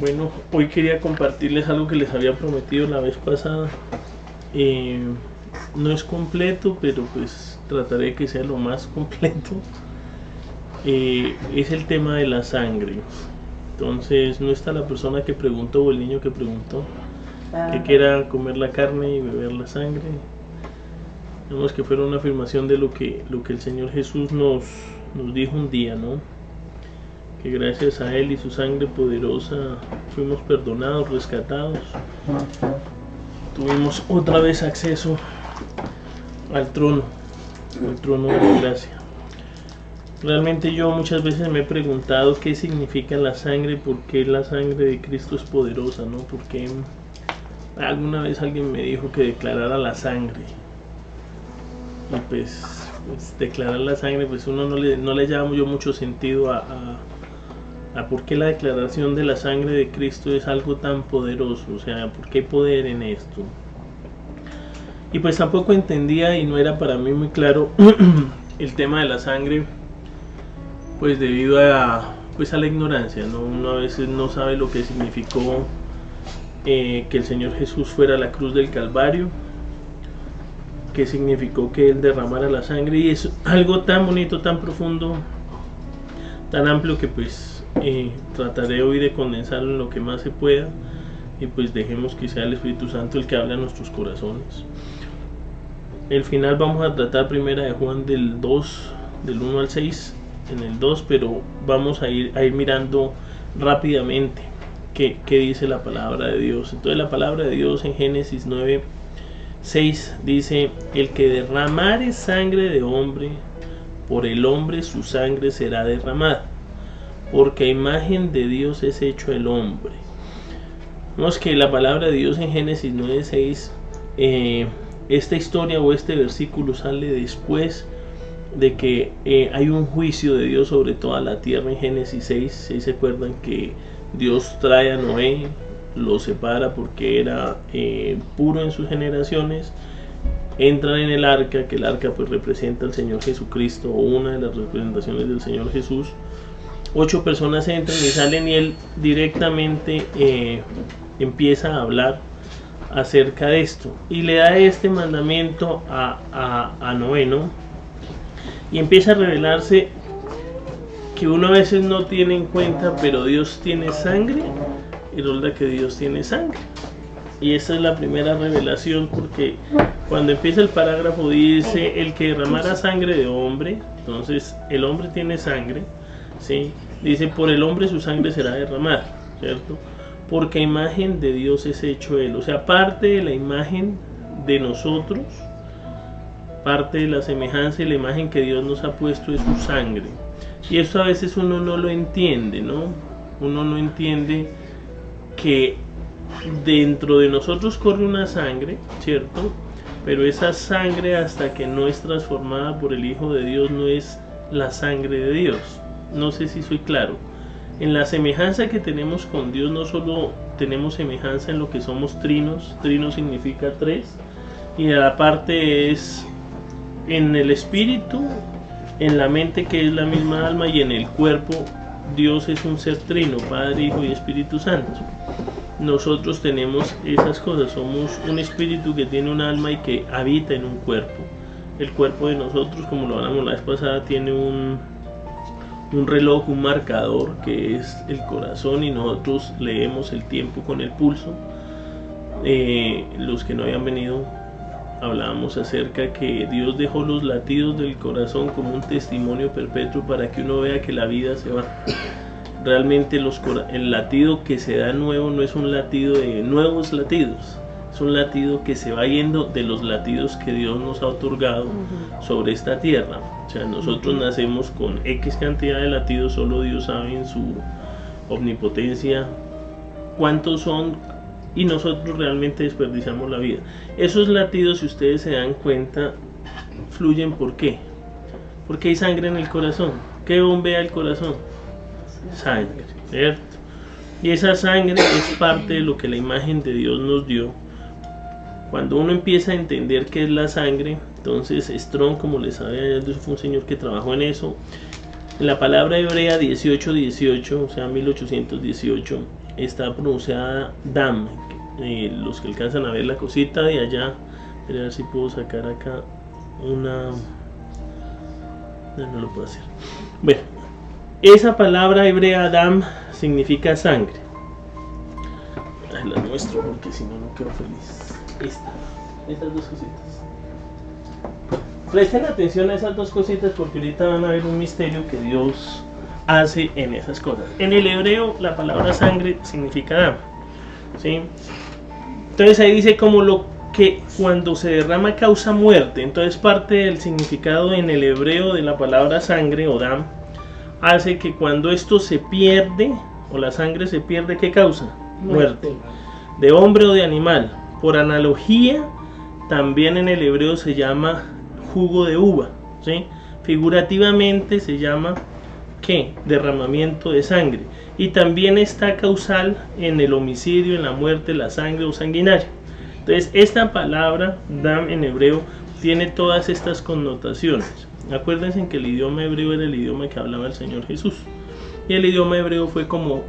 Bueno, hoy quería compartirles algo que les había prometido la vez pasada. No es completo, pero pues trataré de que sea lo más completo. Es el tema de la sangre. Entonces no está la persona que preguntó o el niño que preguntó que quiera comer la carne y beber la sangre. Vemos que fuera una afirmación de lo que el Señor Jesús nos dijo un día, ¿no? Que gracias a Él y su sangre poderosa fuimos perdonados, rescatados. Tuvimos otra vez acceso al trono de la gracia. Realmente yo muchas veces me he preguntado qué significa la sangre, por qué la sangre de Cristo es poderosa, ¿no? Porque alguna vez alguien me dijo que declarara la sangre. Y pues declarar la sangre, pues uno no le llama yo mucho sentido a por qué la declaración de la sangre de Cristo es algo tan poderoso, o sea, por qué poder en esto. Y pues tampoco entendía y no era para mí muy claro el tema de la sangre, pues debido a la ignorancia, ¿no? Uno a veces no sabe lo que significó que el Señor Jesús fuera a la cruz del Calvario, qué significó que Él derramara la sangre, y es algo tan bonito, tan profundo, tan amplio que pues trataré hoy de condensarlo en lo que más se pueda, y pues dejemos que sea el Espíritu Santo el que hable a nuestros corazones. El final vamos a tratar primera de Juan del 2, del 1 al 6, en el 2, pero vamos a ir mirando rápidamente qué dice la palabra de Dios. Entonces la palabra de Dios en Génesis 9:6 dice: el que derramare sangre de hombre, por el hombre su sangre será derramada, porque a imagen de Dios es hecho el hombre. Vemos que la palabra de Dios en Génesis 9:6, esta historia o este versículo sale después de que hay un juicio de Dios sobre toda la tierra. En Génesis 6, se acuerdan que Dios trae a Noé, lo separa porque era puro en sus generaciones, entran en el arca, que el arca pues representa al Señor Jesucristo, o una de las representaciones del Señor Jesús. 8 personas entran y salen, y él directamente empieza a hablar acerca de esto y le da este mandamiento a Noé, ¿no? Y empieza a revelarse que uno a veces no tiene en cuenta, pero Dios tiene sangre, y resulta que Dios tiene sangre. Y esa es la primera revelación, porque cuando empieza el parágrafo dice: el que derramara sangre de hombre, entonces el hombre tiene sangre, ¿sí? Dice: por el hombre su sangre será derramada, ¿cierto? Porque a imagen de Dios es hecho él. O sea, parte de la imagen de nosotros, parte de la semejanza y la imagen que Dios nos ha puesto es su sangre. Y eso a veces uno no lo entiende, ¿no? Uno no entiende que dentro de nosotros corre una sangre, ¿cierto? Pero esa sangre, hasta que no es transformada por el Hijo de Dios, no es la sangre de Dios. No sé si soy claro. En la semejanza que tenemos con Dios, no solo tenemos semejanza en lo que somos trinos, trino significa tres, y la parte es en el espíritu, en la mente, que es la misma alma, y en el cuerpo. Dios es un ser trino, Padre, Hijo y Espíritu Santo. Nosotros tenemos esas cosas, somos un espíritu que tiene un alma y que habita en un cuerpo. El cuerpo de nosotros, como lo hablamos la vez pasada, tiene un reloj, un marcador, que es el corazón, y nosotros leemos el tiempo con el pulso. Los que no habían venido, hablábamos acerca que Dios dejó los latidos del corazón como un testimonio perpetuo para que uno vea que la vida se va. Realmente el latido que se da nuevo no es un latido de nuevos latidos, es un latido que se va yendo de los latidos que Dios nos ha otorgado sobre esta tierra. O sea, nosotros nacemos con X cantidad de latidos, solo Dios sabe en su omnipotencia cuántos son, y nosotros realmente desperdiciamos la vida. Esos latidos, si ustedes se dan cuenta, fluyen. ¿Por qué? Porque hay sangre en el corazón. ¿Qué bombea el corazón? Sangre, ¿cierto? Y esa sangre es parte de lo que la imagen de Dios nos dio. Cuando uno empieza a entender qué es la sangre, entonces Strong, como les sabía, fue un señor que trabajó en eso. En la palabra hebrea 1818, o sea 1818, está pronunciada dam. Los que alcanzan a ver la cosita de allá, a ver si puedo sacar acá una... No lo puedo hacer. Bueno, esa palabra hebrea dam significa sangre. La muestro porque si no, no quedo feliz. Estas dos cositas. Presten atención a esas dos cositas porque ahorita van a ver un misterio que Dios hace en esas cosas. En el hebreo la palabra sangre significa dam, ¿sí? Entonces ahí dice como lo que cuando se derrama causa muerte. Entonces parte del significado en el hebreo de la palabra sangre o dam hace que cuando esto se pierde o la sangre se pierde, ¿qué causa? Muerte. De hombre o de animal. Por analogía, también en el hebreo se llama jugo de uva, ¿sí? Figurativamente se llama ¿qué? Derramamiento de sangre. Y también está causal en el homicidio, en la muerte, la sangre o sanguinario. Entonces esta palabra dam en hebreo tiene todas estas connotaciones. Acuérdense que el idioma hebreo era el idioma que hablaba el Señor Jesús. Y el idioma hebreo fue como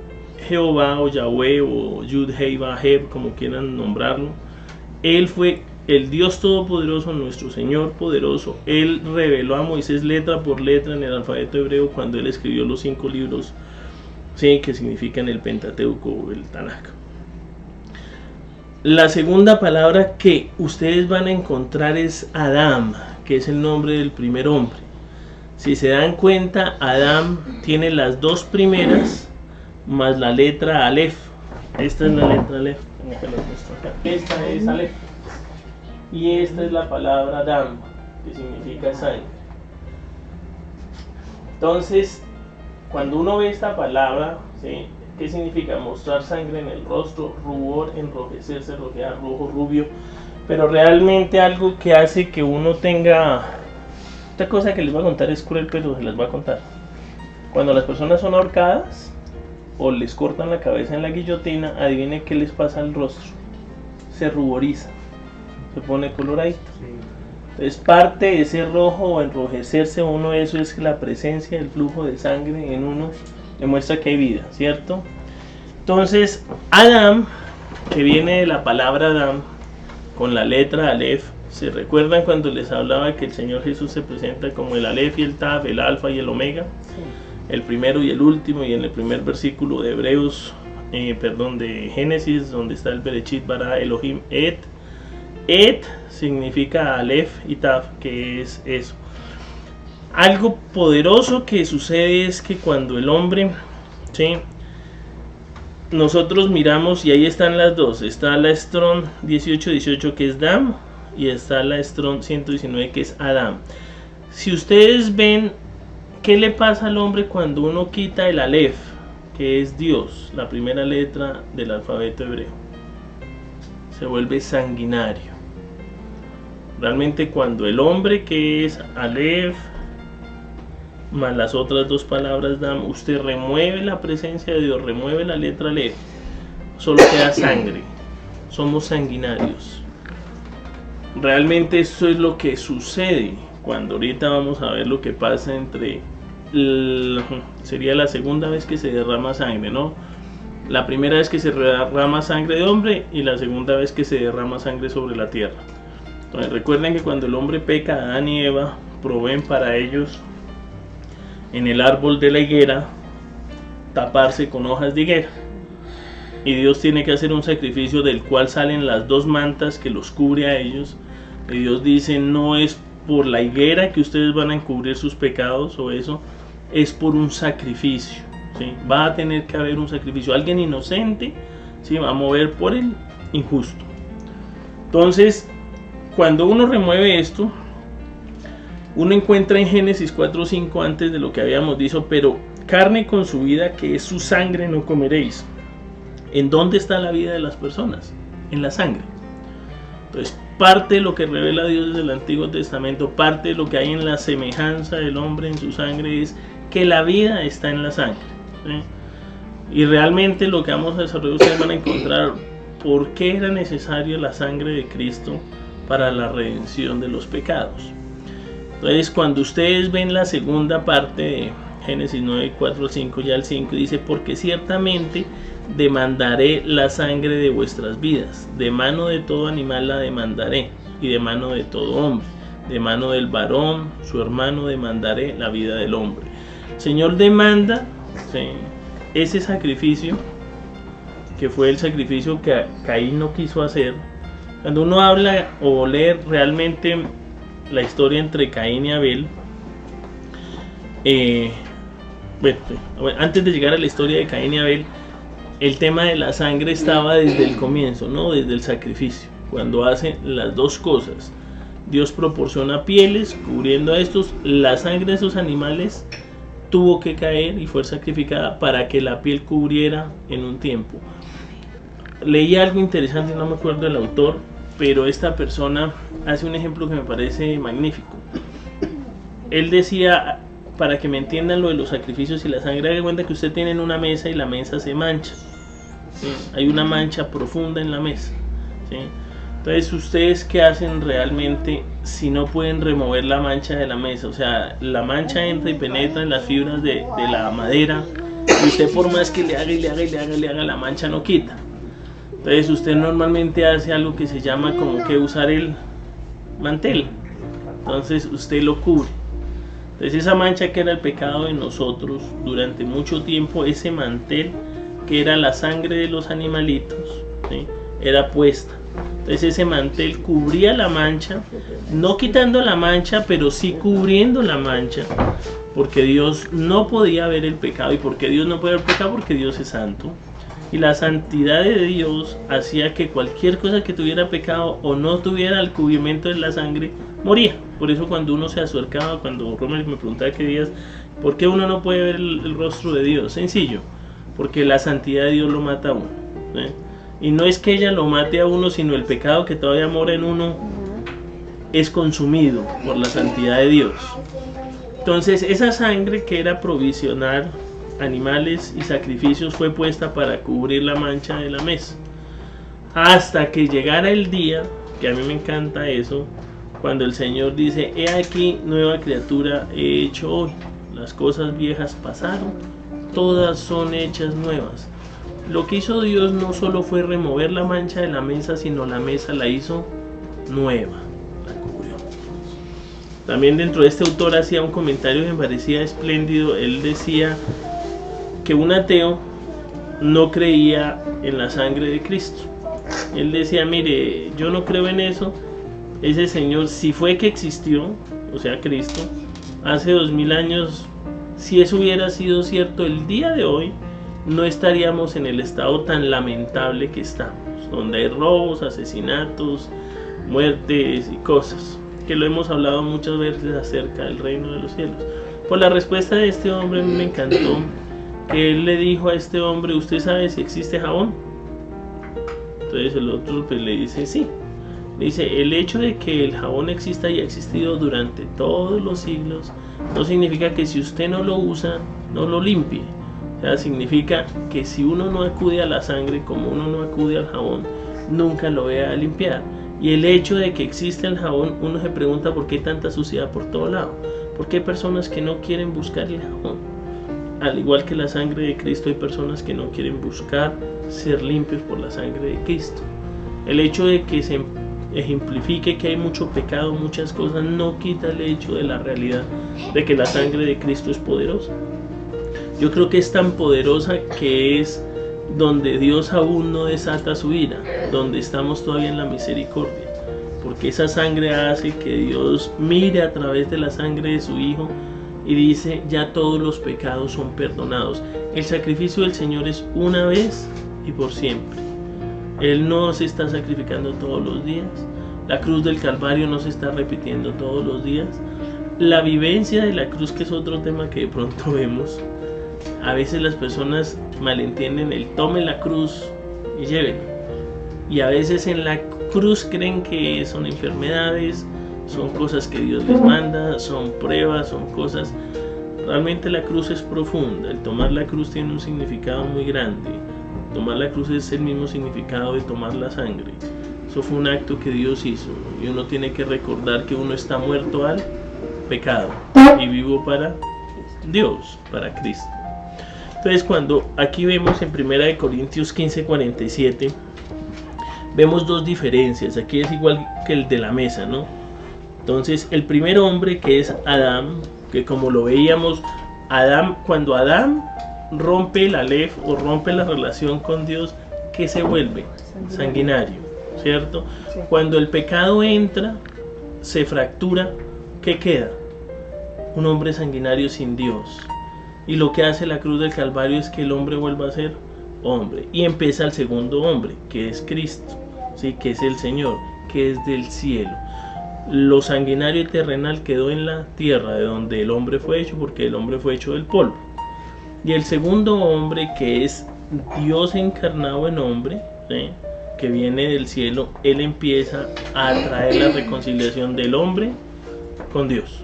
Jehová o Yahweh o Yud Hei Vav, como quieran nombrarlo. Él fue el Dios Todopoderoso, nuestro Señor poderoso. Él reveló a Moisés letra por letra en el alfabeto hebreo cuando él escribió los 5 libros, ¿sí? Que significan el Pentateuco o el Tanakh. La segunda palabra que ustedes van a encontrar es Adam, que es el nombre del primer hombre. Si se dan cuenta, Adam tiene las dos primeras más la letra Aleph. Esta es la letra Aleph. Esta es Aleph. Y esta es la palabra Adam, que significa sangre. Entonces, cuando uno ve esta palabra, ¿sí? ¿Qué significa? Mostrar sangre en el rostro, rubor, enrojecerse, rojear, rojo, rubio. Pero realmente algo que hace que uno tenga... Esta cosa que les voy a contar es cruel, pero se las voy a contar. Cuando las personas son ahorcadas o les cortan la cabeza en la guillotina, adivinen qué les pasa al rostro. Se ruboriza, se pone coloradito. Entonces parte de ese rojo o enrojecerse uno, eso es la presencia del flujo de sangre en uno, demuestra que hay vida, ¿cierto? Entonces Adam, que viene de la palabra Adam con la letra Aleph, ¿se recuerdan cuando les hablaba que el Señor Jesús se presenta como el Aleph y el Tav, el Alfa y el Omega? Sí. El primero y el último, y en el primer versículo de Hebreos, de Génesis, donde está el Berechit bara Elohim et. Et significa Aleph y Tav, que es eso. Algo poderoso que sucede es que cuando el hombre, ¿sí? Nosotros miramos y ahí están las dos. Está la Strong 1818 que es Dam y está la Strong 119 que es Adam. Si ustedes ven qué le pasa al hombre cuando uno quita el Aleph, que es Dios, la primera letra del alfabeto hebreo, se vuelve sanguinario. Realmente cuando el hombre, que es Aleph más las otras dos palabras Dam, usted remueve la presencia de Dios, remueve la letra Aleph, solo queda sangre. Somos sanguinarios. Realmente esto es lo que sucede cuando ahorita vamos a ver lo que pasa entre sería la segunda vez que se derrama sangre, ¿no? La primera vez que se derrama sangre de hombre y la segunda vez que se derrama sangre sobre la tierra. Entonces recuerden que cuando el hombre peca, Adán y Eva proveen para ellos en el árbol de la higuera taparse con hojas de higuera, y Dios tiene que hacer un sacrificio del cual salen las dos mantas que los cubre a ellos, y Dios dice: no es por la higuera que ustedes van a encubrir sus pecados o eso, es por un sacrificio, ¿sí? Va a tener que haber un sacrificio, alguien inocente, ¿sí? Va a mover por el injusto. Entonces cuando uno remueve esto, uno encuentra en Génesis 4:5, antes de lo que habíamos dicho, pero carne con su vida, que es su sangre, no comeréis. ¿En dónde está la vida de las personas? En la sangre. Entonces parte de lo que revela Dios desde el Antiguo Testamento, parte de lo que hay en la semejanza del hombre en su sangre, es que la vida está en la sangre, ¿sí? Y realmente lo que vamos a desarrollar, ustedes van a encontrar por qué era necesaria la sangre de Cristo para la redención de los pecados. Entonces cuando ustedes ven la segunda parte de Génesis 9, 4 al 5, ya el 5 dice: porque ciertamente demandaré la sangre de vuestras vidas, de mano de todo animal la demandaré, y de mano de todo hombre, de mano del varón, su hermano, demandaré la vida del hombre. El Señor demanda, ¿sí?, ese sacrificio, que fue el sacrificio que Caín no quiso hacer. Cuando uno habla o lee realmente la historia entre Caín y Abel, bueno, antes de llegar a la historia de Caín y Abel, el tema de la sangre estaba desde el comienzo, ¿no? Desde el sacrificio, cuando hacen las dos cosas. Dios proporciona pieles cubriendo a estos, la sangre de esos animales tuvo que caer y fue sacrificada para que la piel cubriera en un tiempo. Leí algo interesante, no me acuerdo del autor, pero esta persona hace un ejemplo que me parece magnífico. Él decía, para que me entiendan lo de los sacrificios y la sangre, haga cuenta que usted tiene una mesa y la mesa se mancha, ¿sí? Hay una mancha profunda en la mesa, ¿sí? Entonces, ¿ustedes qué hacen realmente si no pueden remover la mancha de la mesa? O sea, la mancha entra y penetra en las fibras de la madera, y usted, por más que le haga, la mancha no quita. Entonces usted normalmente hace algo que se llama como que usar el mantel. Entonces usted lo cubre. Entonces esa mancha que era el pecado de nosotros durante mucho tiempo, ese mantel que era la sangre de los animalitos, ¿sí?, era puesta. Entonces ese mantel cubría la mancha, no quitando la mancha, pero sí cubriendo la mancha, porque Dios no podía ver el pecado. ¿Y por qué Dios no puede ver el pecado? Porque Dios es santo. Y la santidad de Dios hacía que cualquier cosa que tuviera pecado o no tuviera el cubrimiento de la sangre, moría. Por eso cuando uno se acercaba, cuando Romer me preguntaba qué días, ¿por qué uno no puede ver el rostro de Dios? Sencillo, porque la santidad de Dios lo mata a uno, ¿sí? Y no es que ella lo mate a uno, sino el pecado que todavía mora en uno es consumido por la santidad de Dios. Entonces esa sangre que era provisional, animales y sacrificios, fue puesta para cubrir la mancha de la mesa, hasta que llegara el día, que a mí me encanta eso, cuando el Señor dice: he aquí, nueva criatura he hecho hoy, las cosas viejas pasaron, todas son hechas nuevas. Lo que hizo Dios no solo fue remover la mancha de la mesa, sino la mesa la hizo nueva, la cubrió. También dentro de este autor hacía un comentario que me parecía espléndido. Él decía que un ateo no creía en la sangre de Cristo. Él decía: mire, yo no creo en eso. Ese Señor, si fue que existió, o sea Cristo, hace 2000 años, si eso hubiera sido cierto, el día de hoy no estaríamos en el estado tan lamentable que estamos, donde hay robos, asesinatos, muertes y cosas, que lo hemos hablado muchas veces acerca del reino de los cielos. Por la respuesta de este hombre me encantó, que él le dijo a este hombre: ¿usted sabe si existe jabón? Entonces el otro pues le dice: sí. Dice: el hecho de que el jabón exista y ha existido durante todos los siglos no significa que si usted no lo usa, no lo limpie. O sea, significa que si uno no acude a la sangre, como uno no acude al jabón, nunca lo vaya a limpiar. Y el hecho de que existe el jabón, uno se pregunta por qué tanta suciedad por todo lado. ¿Por qué hay personas que no quieren buscar el jabón? Al igual que la sangre de Cristo, hay personas que no quieren buscar ser limpios por la sangre de Cristo. El hecho de que se ejemplifique que hay mucho pecado, muchas cosas, no quita el hecho de la realidad de que la sangre de Cristo es poderosa. Yo creo que es tan poderosa que es donde Dios aún no desata su ira, donde estamos todavía en la misericordia, porque esa sangre hace que Dios mire a través de la sangre de su Hijo y dice: ya todos los pecados son perdonados. El sacrificio del Señor es una vez y por siempre. Él no se está sacrificando todos los días. La cruz del Calvario no se está repitiendo todos los días. La vivencia de la cruz, que es otro tema que de pronto vemos, a veces las personas malentienden el tome la cruz y llévenlo. Y a veces en la cruz creen que son enfermedades, son cosas que Dios les manda, son pruebas, son cosas. Realmente la cruz es profunda. El tomar la cruz tiene un significado muy grande. Tomar la cruz es el mismo significado de tomar la sangre. Eso fue un acto que Dios hizo, y uno tiene que recordar que uno está muerto al pecado y vivo para Dios, para Cristo. Entonces cuando aquí vemos en 1 Corintios 15:47, vemos dos diferencias. Aquí es igual que el de la mesa, ¿no? Entonces el primer hombre, que es Adán, que como lo veíamos, cuando Adán rompe el Aleph o rompe la relación con Dios, ¿qué se vuelve? Sanguinario, ¿cierto? Sí. Cuando el pecado entra, se fractura, ¿qué queda? Un hombre sanguinario sin Dios. Y lo que hace la cruz del Calvario es que el hombre vuelva a ser hombre. Y empieza el segundo hombre, que es Cristo, ¿sí? Que es el Señor, que es del cielo. Lo sanguinario y terrenal quedó en la tierra, de donde el hombre fue hecho, porque el hombre fue hecho del polvo. Y el segundo hombre, que es Dios encarnado en hombre, ¿sí? Que viene del cielo, él empieza a traer la reconciliación del hombre con Dios.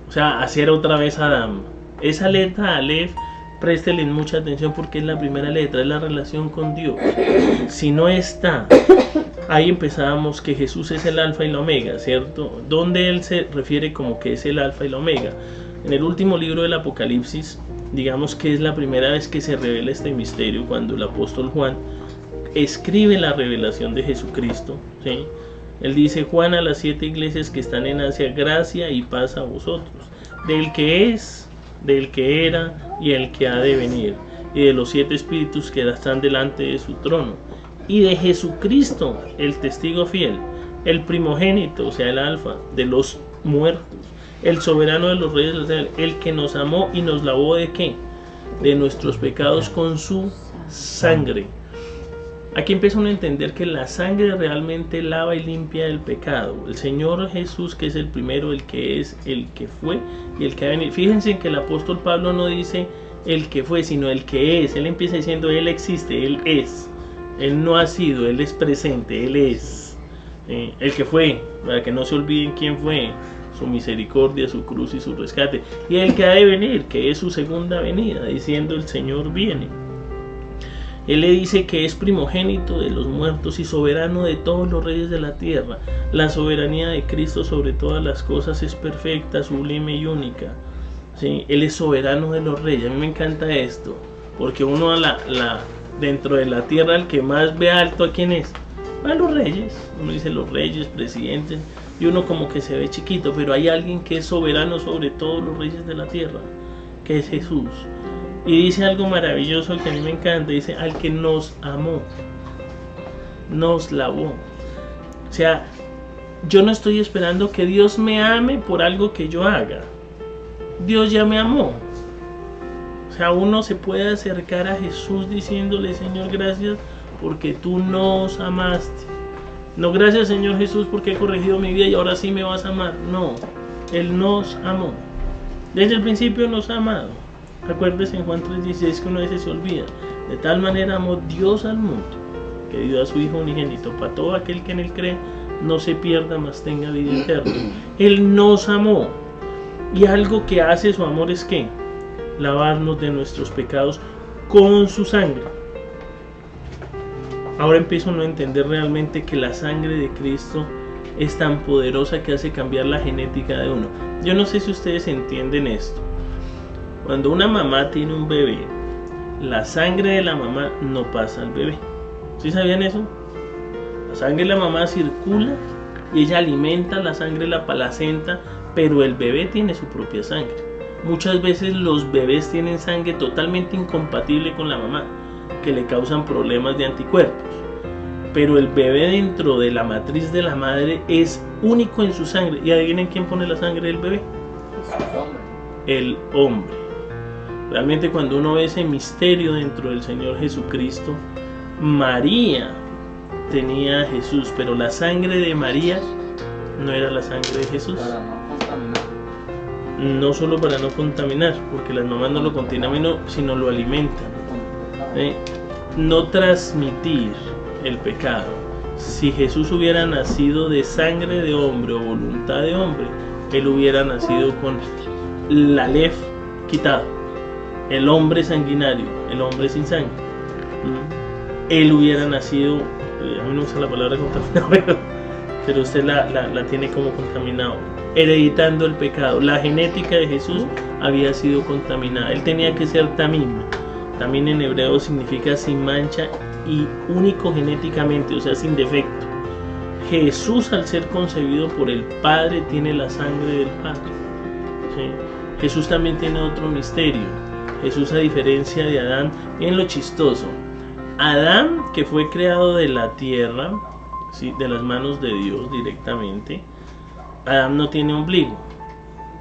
O sea, hacer otra vez Adán. Esa letra Aleph, préstele mucha atención porque es la primera letra, es la relación con Dios. Si no está, ahí empezábamos que Jesús es el alfa y la omega, ¿cierto? Donde él se refiere como que es el alfa y la omega. En el último libro del Apocalipsis, digamos que es la primera vez que se revela este misterio, cuando el apóstol Juan escribe la revelación de Jesucristo, ¿sí? Él dice: Juan, a las 7 iglesias que están en Asia, gracia y paz a vosotros, del que es, del que era y el que ha de venir, y de los 7 espíritus que están delante de su trono, y de Jesucristo, el testigo fiel, el primogénito, o sea, el alfa, de los muertos, el soberano de los reyes, el que nos amó y nos lavó ¿de qué? De nuestros pecados con su sangre. Aquí empieza uno a entender que la sangre realmente lava y limpia el pecado. El Señor Jesús, que es el primero, el que es, el que fue y el que ha venido. Fíjense que el apóstol Pablo no dice el que fue, sino el que es. Él empieza diciendo: Él existe, Él es. Él no ha sido, Él es presente, Él es. El que fue, para que no se olviden quién fue, su misericordia, su cruz y su rescate. Y el que ha de venir, que es su segunda venida, diciendo: el Señor viene. Él le dice que es primogénito de los muertos y soberano de todos los reyes de la tierra. La soberanía de Cristo sobre todas las cosas es perfecta, sublime y única. ¿Sí? Él es soberano de los reyes. A mí me encanta esto, porque uno dentro de la tierra, el que más ve alto, ¿a quién es? A los reyes. Uno dice los reyes, presidentes, y uno como que se ve chiquito, pero hay alguien que es soberano sobre todos los reyes de la tierra, que es Jesús. Y dice algo maravilloso que a mí me encanta, dice: al que nos amó, nos lavó. O sea, yo no estoy esperando que Dios me ame por algo que yo haga. Dios ya me amó. O sea, uno se puede acercar a Jesús diciéndole: Señor, gracias porque tú nos amaste. No, gracias Señor Jesús porque he corregido mi vida y ahora sí me vas a amar. No, Él nos amó. Desde el principio nos ha amado. Recuerdes en Juan 3:16 que uno a veces se olvida. De tal manera amó Dios al mundo, que dio a su Hijo unigénito, para todo aquel que en Él cree no se pierda, mas tenga vida eterna. Él nos amó. Y algo que hace su amor es ¿qué? Lavarnos de nuestros pecados con su sangre. Ahora empiezo a no entender realmente que la sangre de Cristo es tan poderosa que hace cambiar la genética de uno. Yo no sé si ustedes entienden esto. Cuando una mamá tiene un bebé, la sangre de la mamá no pasa al bebé. ¿Sí sabían eso? La sangre de la mamá circula y ella alimenta la sangre de la placenta, pero el bebé tiene su propia sangre. Muchas veces los bebés tienen sangre totalmente incompatible con la mamá, que le causan problemas de anticuerpos. Pero el bebé dentro de la matriz de la madre es único en su sangre. ¿Y adivinen quién pone la sangre del bebé? El hombre. Realmente cuando uno ve ese misterio dentro del Señor Jesucristo, María tenía a Jesús, pero la sangre de María no era la sangre de Jesús. Para no contaminar. No solo para no contaminar, porque las mamás no lo contaminan, sino lo alimentan. No transmitir el pecado. Si Jesús hubiera nacido de sangre de hombre o voluntad de hombre, Él hubiera nacido con la Aleph quitado. El hombre sanguinario, el hombre sin sangre. Él hubiera nacido, a mí no usa la palabra contaminado, pero usted la tiene como contaminado, hereditando el pecado. La genética de Jesús había sido contaminada. Él tenía que ser tamim. Tamim en hebreo significa sin mancha y único genéticamente, o sea, sin defecto. Jesús, al ser concebido por el Padre, tiene la sangre del Padre. ¿Sí? Jesús también tiene otro misterio. Jesús, a diferencia de Adán, en lo chistoso, Adán, que fue creado de la tierra, ¿sí?, de las manos de Dios directamente, Adán no tiene ombligo,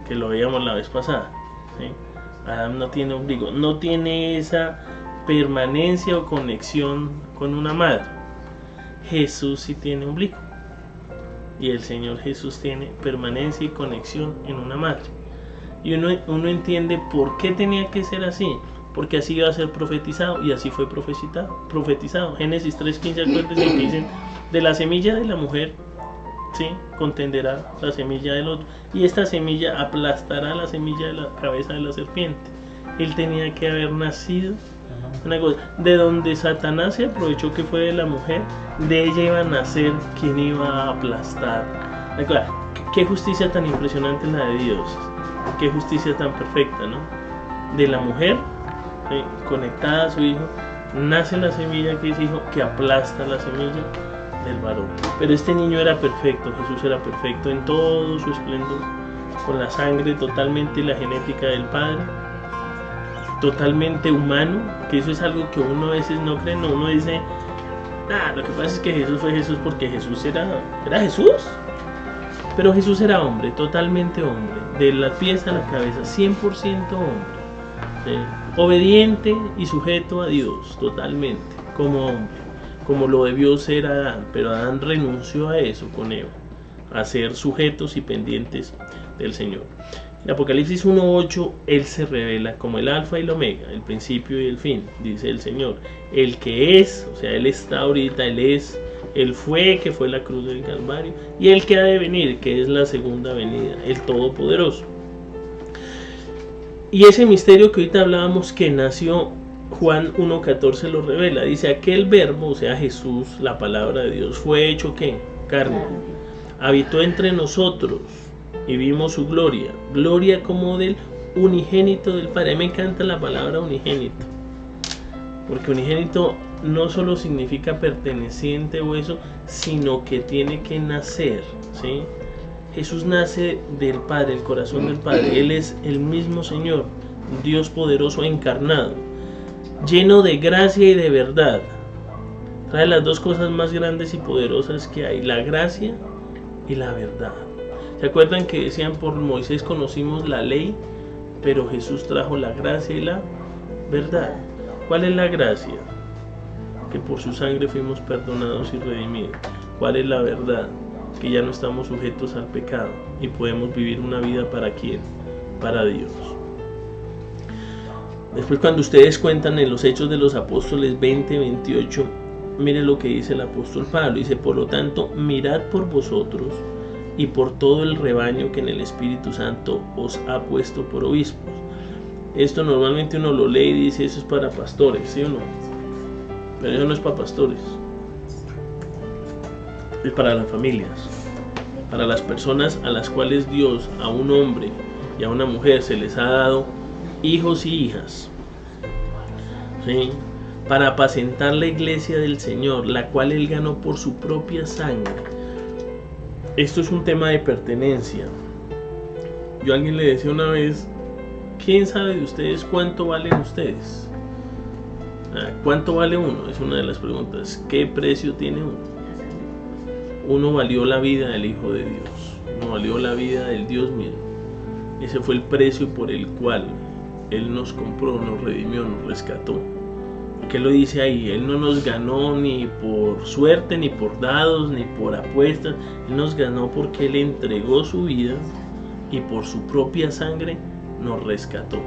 que lo veíamos la vez pasada, ¿sí? Adán no tiene ombligo, no tiene esa permanencia o conexión con una madre. Jesús sí tiene ombligo, y el Señor Jesús tiene permanencia y conexión en una madre. Y uno entiende por qué tenía que ser así, porque así iba a ser profetizado, y así fue profetizado. Génesis 3:15, acuérdense que dicen, de la semilla de la mujer, ¿sí?, contenderá la semilla del otro, y esta semilla aplastará la semilla de la cabeza de la serpiente. Él tenía que haber nacido, una cosa, de donde Satanás se aprovechó que fue de la mujer, de ella iba a nacer quien iba a aplastar. Qué justicia tan impresionante la de Dios, qué justicia tan perfecta, ¿no? De la mujer, ¿sí?, conectada a su hijo, nace la semilla que es hijo, que aplasta la semilla del varón. Pero este niño era perfecto, Jesús era perfecto en todo su esplendor, con la sangre totalmente y la genética del Padre, totalmente humano, que eso es algo que uno a veces no cree, no, uno dice, lo que pasa es que Jesús fue Jesús porque Jesús era Jesús, pero Jesús era hombre, totalmente hombre, de la pies a la cabeza, 100% hombre, ¿sí?, obediente y sujeto a Dios, totalmente, como hombre, como lo debió ser Adán, pero Adán renunció a eso con Eva, a ser sujetos y pendientes del Señor. En Apocalipsis 1:8, Él se revela como el alfa y el omega, el principio y el fin, dice el Señor, el que es, o sea, Él está ahorita, Él es, Él fue, que fue la cruz del Calvario, y el que ha de venir, que es la segunda venida, el Todopoderoso. Y ese misterio que ahorita hablábamos, que nació, Juan 1:14 lo revela, dice, aquel verbo, o sea Jesús, la palabra de Dios, fue hecho ¿qué? Carne, habitó entre nosotros y vimos su gloria, gloria como del unigénito del Padre. A mí me encanta la palabra unigénito, porque unigénito no solo significa perteneciente o eso, sino que tiene que nacer, ¿sí? Jesús nace del Padre, el corazón del Padre. Él es el mismo Señor, Dios poderoso encarnado, lleno de gracia y de verdad. Trae las dos cosas más grandes y poderosas que hay, la gracia y la verdad. ¿Se acuerdan que decían, por Moisés conocimos la ley, pero Jesús trajo la gracia y la verdad? ¿Cuál es la gracia? Que por su sangre fuimos perdonados y redimidos. ¿Cuál es la verdad? Que ya no estamos sujetos al pecado y podemos vivir una vida ¿para quién? Para Dios. Después, cuando ustedes cuentan en los Hechos de los Apóstoles 20:28, miren lo que dice el apóstol Pablo. Dice, por lo tanto, mirad por vosotros y por todo el rebaño que en el Espíritu Santo os ha puesto por obispos. Esto normalmente uno lo lee y dice, eso es para pastores, ¿sí o no? Pero eso no es para pastores, es para las familias, para las personas a las cuales Dios, a un hombre y a una mujer, se les ha dado hijos y hijas, ¿sí?, para apacentar la iglesia del Señor, la cual Él ganó por su propia sangre. Esto es un tema de pertenencia. Yo a alguien le decía una vez, ¿quién sabe de ustedes cuánto valen ustedes? ¿Cuánto vale uno? Es una de las preguntas. ¿Qué precio tiene uno? Uno valió la vida del Hijo de Dios, uno valió la vida del Dios mismo. Ese fue el precio por el cual Él nos compró, nos redimió, nos rescató. ¿Qué lo dice ahí? Él no nos ganó ni por suerte, ni por dados, ni por apuestas. Él nos ganó porque Él entregó su vida y por su propia sangre nos rescató.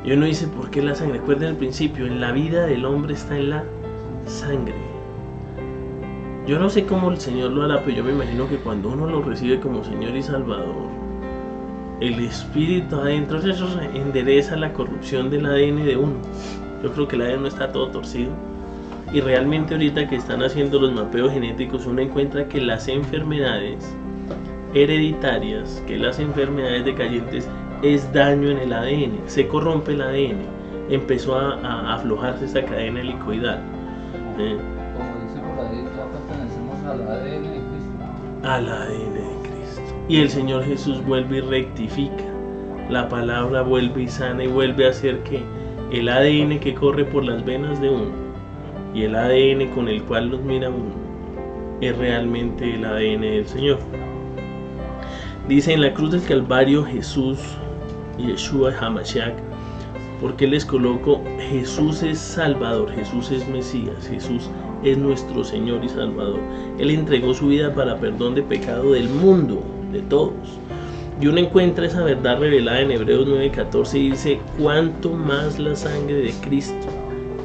Y uno dice, ¿por qué la sangre? Recuerden al principio, en la vida del hombre está en la sangre. Yo no sé cómo el Señor lo hará, pero yo me imagino que cuando uno lo recibe como Señor y Salvador, el Espíritu adentro, eso endereza la corrupción del ADN de uno. Yo creo que el ADN no está todo torcido. Y realmente ahorita que están haciendo los mapeos genéticos, uno encuentra que las enfermedades hereditarias, que las enfermedades decayentes es daño en el ADN, se corrompe el ADN, empezó a aflojarse esa cadena helicoidal. Como dice por ahí, ya pertenecemos al ADN de Cristo. Al ADN de Cristo. Y el Señor Jesús vuelve y rectifica. La palabra vuelve y sana y vuelve a hacer que el ADN que corre por las venas de uno y el ADN con el cual nos mira uno es realmente el ADN del Señor. Dice en la cruz del Calvario Jesús, Yeshua HaMashiach, porque les coloco, Jesús es Salvador, Jesús es Mesías, Jesús es nuestro Señor y Salvador. Él entregó su vida para perdón de pecado del mundo, de todos. Y uno encuentra esa verdad revelada en Hebreos 9:14 y dice: cuanto más la sangre de Cristo,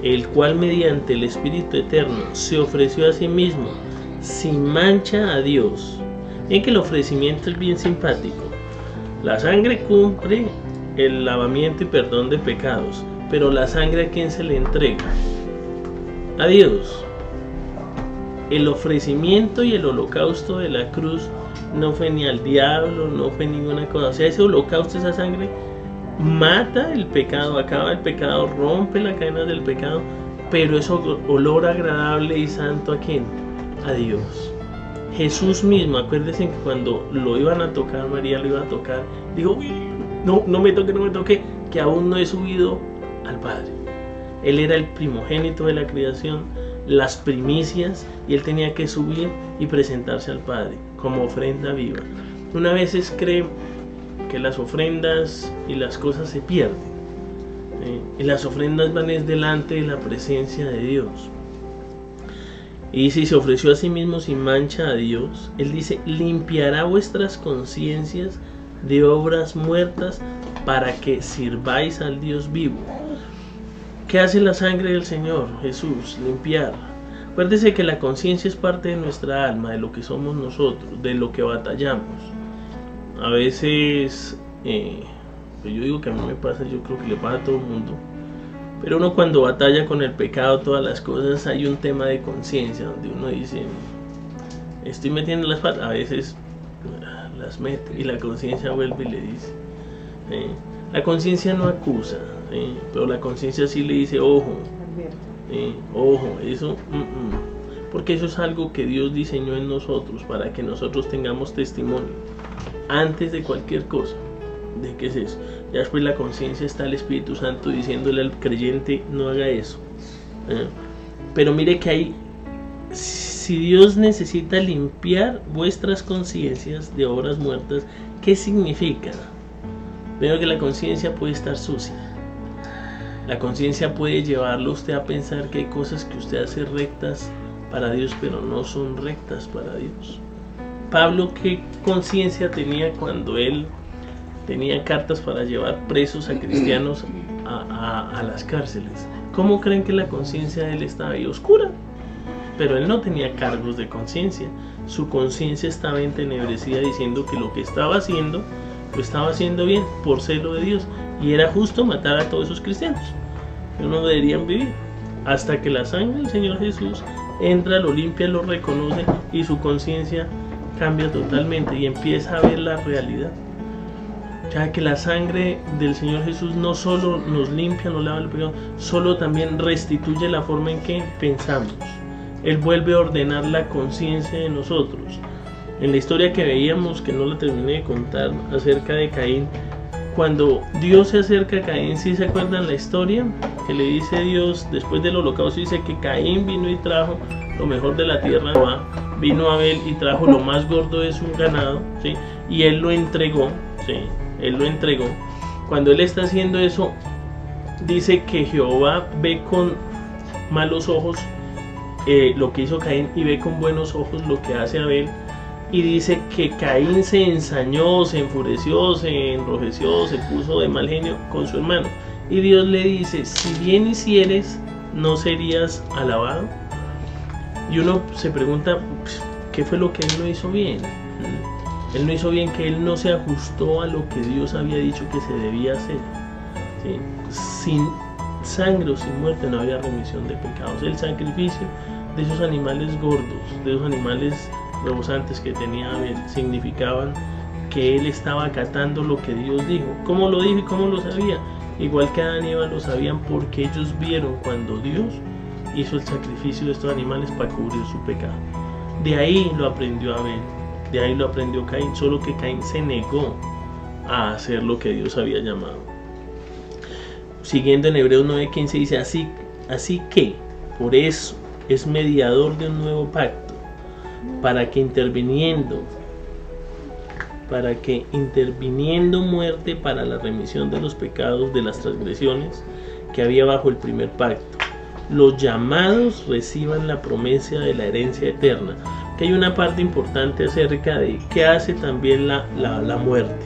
el cual mediante el Espíritu Eterno se ofreció a sí mismo sin mancha a Dios. Miren que el ofrecimiento es bien simpático. La sangre cumple el lavamiento y perdón de pecados, pero la sangre, ¿a quién se le entrega? A Dios. El ofrecimiento y el holocausto de la cruz no fue ni al diablo, no fue ninguna cosa. O sea, ese holocausto, esa sangre mata el pecado, acaba el pecado, rompe la cadena del pecado, pero es olor agradable y santo, ¿a quién? A Dios. Jesús mismo, acuérdense que cuando lo iban a tocar, María lo iba a tocar, dijo: no me toque, que aún no he subido al Padre. Él era el primogénito de la creación, las primicias, y él tenía que subir y presentarse al Padre como ofrenda viva. Una vez cree que las ofrendas y las cosas se pierden, y las ofrendas van delante de la presencia de Dios. Y si se ofreció a sí mismo sin mancha a Dios, él dice: limpiará vuestras conciencias de obras muertas para que sirváis al Dios vivo. ¿Qué hace la sangre del Señor Jesús? Limpiar. Acuérdese que la conciencia es parte de nuestra alma, de lo que somos nosotros, de lo que batallamos. A veces, pues yo digo que a mí me pasa, yo creo que le pasa a todo el mundo, pero uno cuando batalla con el pecado, todas las cosas, hay un tema de conciencia donde uno dice: estoy metiendo las patas. A veces las mete y la conciencia vuelve y le dice. La conciencia no acusa, pero la conciencia sí le dice: ojo, ojo, eso, porque eso es algo que Dios diseñó en nosotros para que nosotros tengamos testimonio antes de cualquier cosa. ¿De qué es eso? Ya después la conciencia está el Espíritu Santo diciéndole al creyente: no haga eso. Pero mire que hay, si Dios necesita limpiar vuestras conciencias de obras muertas, ¿qué significa? Veo que la conciencia puede estar sucia. La conciencia puede llevarlo usted a pensar que hay cosas que usted hace rectas para Dios, pero no son rectas para Dios. Pablo, ¿qué conciencia tenía cuando él tenía cartas para llevar presos a cristianos a las cárceles? ¿Cómo creen que la conciencia de él estaba ahí? Oscura. Pero él no tenía cargos de conciencia. Su conciencia estaba entenebrecida, diciendo que lo que estaba haciendo lo estaba haciendo bien por celo de Dios, y era justo matar a todos esos cristianos que no deberían vivir, hasta que la sangre del Señor Jesús entra, lo limpia, lo reconoce, y su conciencia cambia totalmente y empieza a ver la realidad. O sea, que la sangre del Señor Jesús no solo nos limpia, nos lava el pecado, solo también restituye la forma en que pensamos. Él vuelve a ordenar la conciencia de nosotros. En la historia que veíamos, que no la terminé de contar, acerca de Caín, cuando Dios se acerca a Caín, ¿sí se acuerdan la historia? Que le dice Dios, después del holocausto, dice que Caín vino y trajo lo mejor de la tierra, vino Abel y trajo lo más gordo de su ganado, ¿sí? Y él lo entregó, ¿sí? Él lo entregó. Cuando él está haciendo eso, dice que Jehová ve con malos ojos lo que hizo Caín, y ve con buenos ojos lo que hace Abel. Y dice que Caín se ensañó, se enfureció, se enrojeció, se puso de mal genio con su hermano. Y Dios le dice: si bien hicieres, ¿no serías alabado? Y uno se pregunta, ¿qué fue lo que él no hizo bien? Él no hizo bien que él no se ajustó a lo que Dios había dicho que se debía hacer. ¿Sí? Sin sangre o sin muerte no había remisión de pecados. El sacrificio de esos animales gordos, de esos animales rebosantes que tenía Abel, significaban que él estaba acatando lo que Dios dijo. ¿Cómo lo dijo y cómo lo sabía? Igual que Adán y Eva lo sabían, porque ellos vieron cuando Dios hizo el sacrificio de estos animales para cubrir su pecado. De ahí lo aprendió Abel, de ahí lo aprendió Caín, solo que Caín se negó a hacer lo que Dios había llamado. Siguiendo en Hebreos 9:15 dice, así que por eso es mediador de un nuevo pacto, para que interviniendo muerte para la remisión de los pecados de las transgresiones que había bajo el primer pacto, los llamados reciban la promesa de la herencia eterna. Que hay una parte importante acerca de qué hace también la muerte.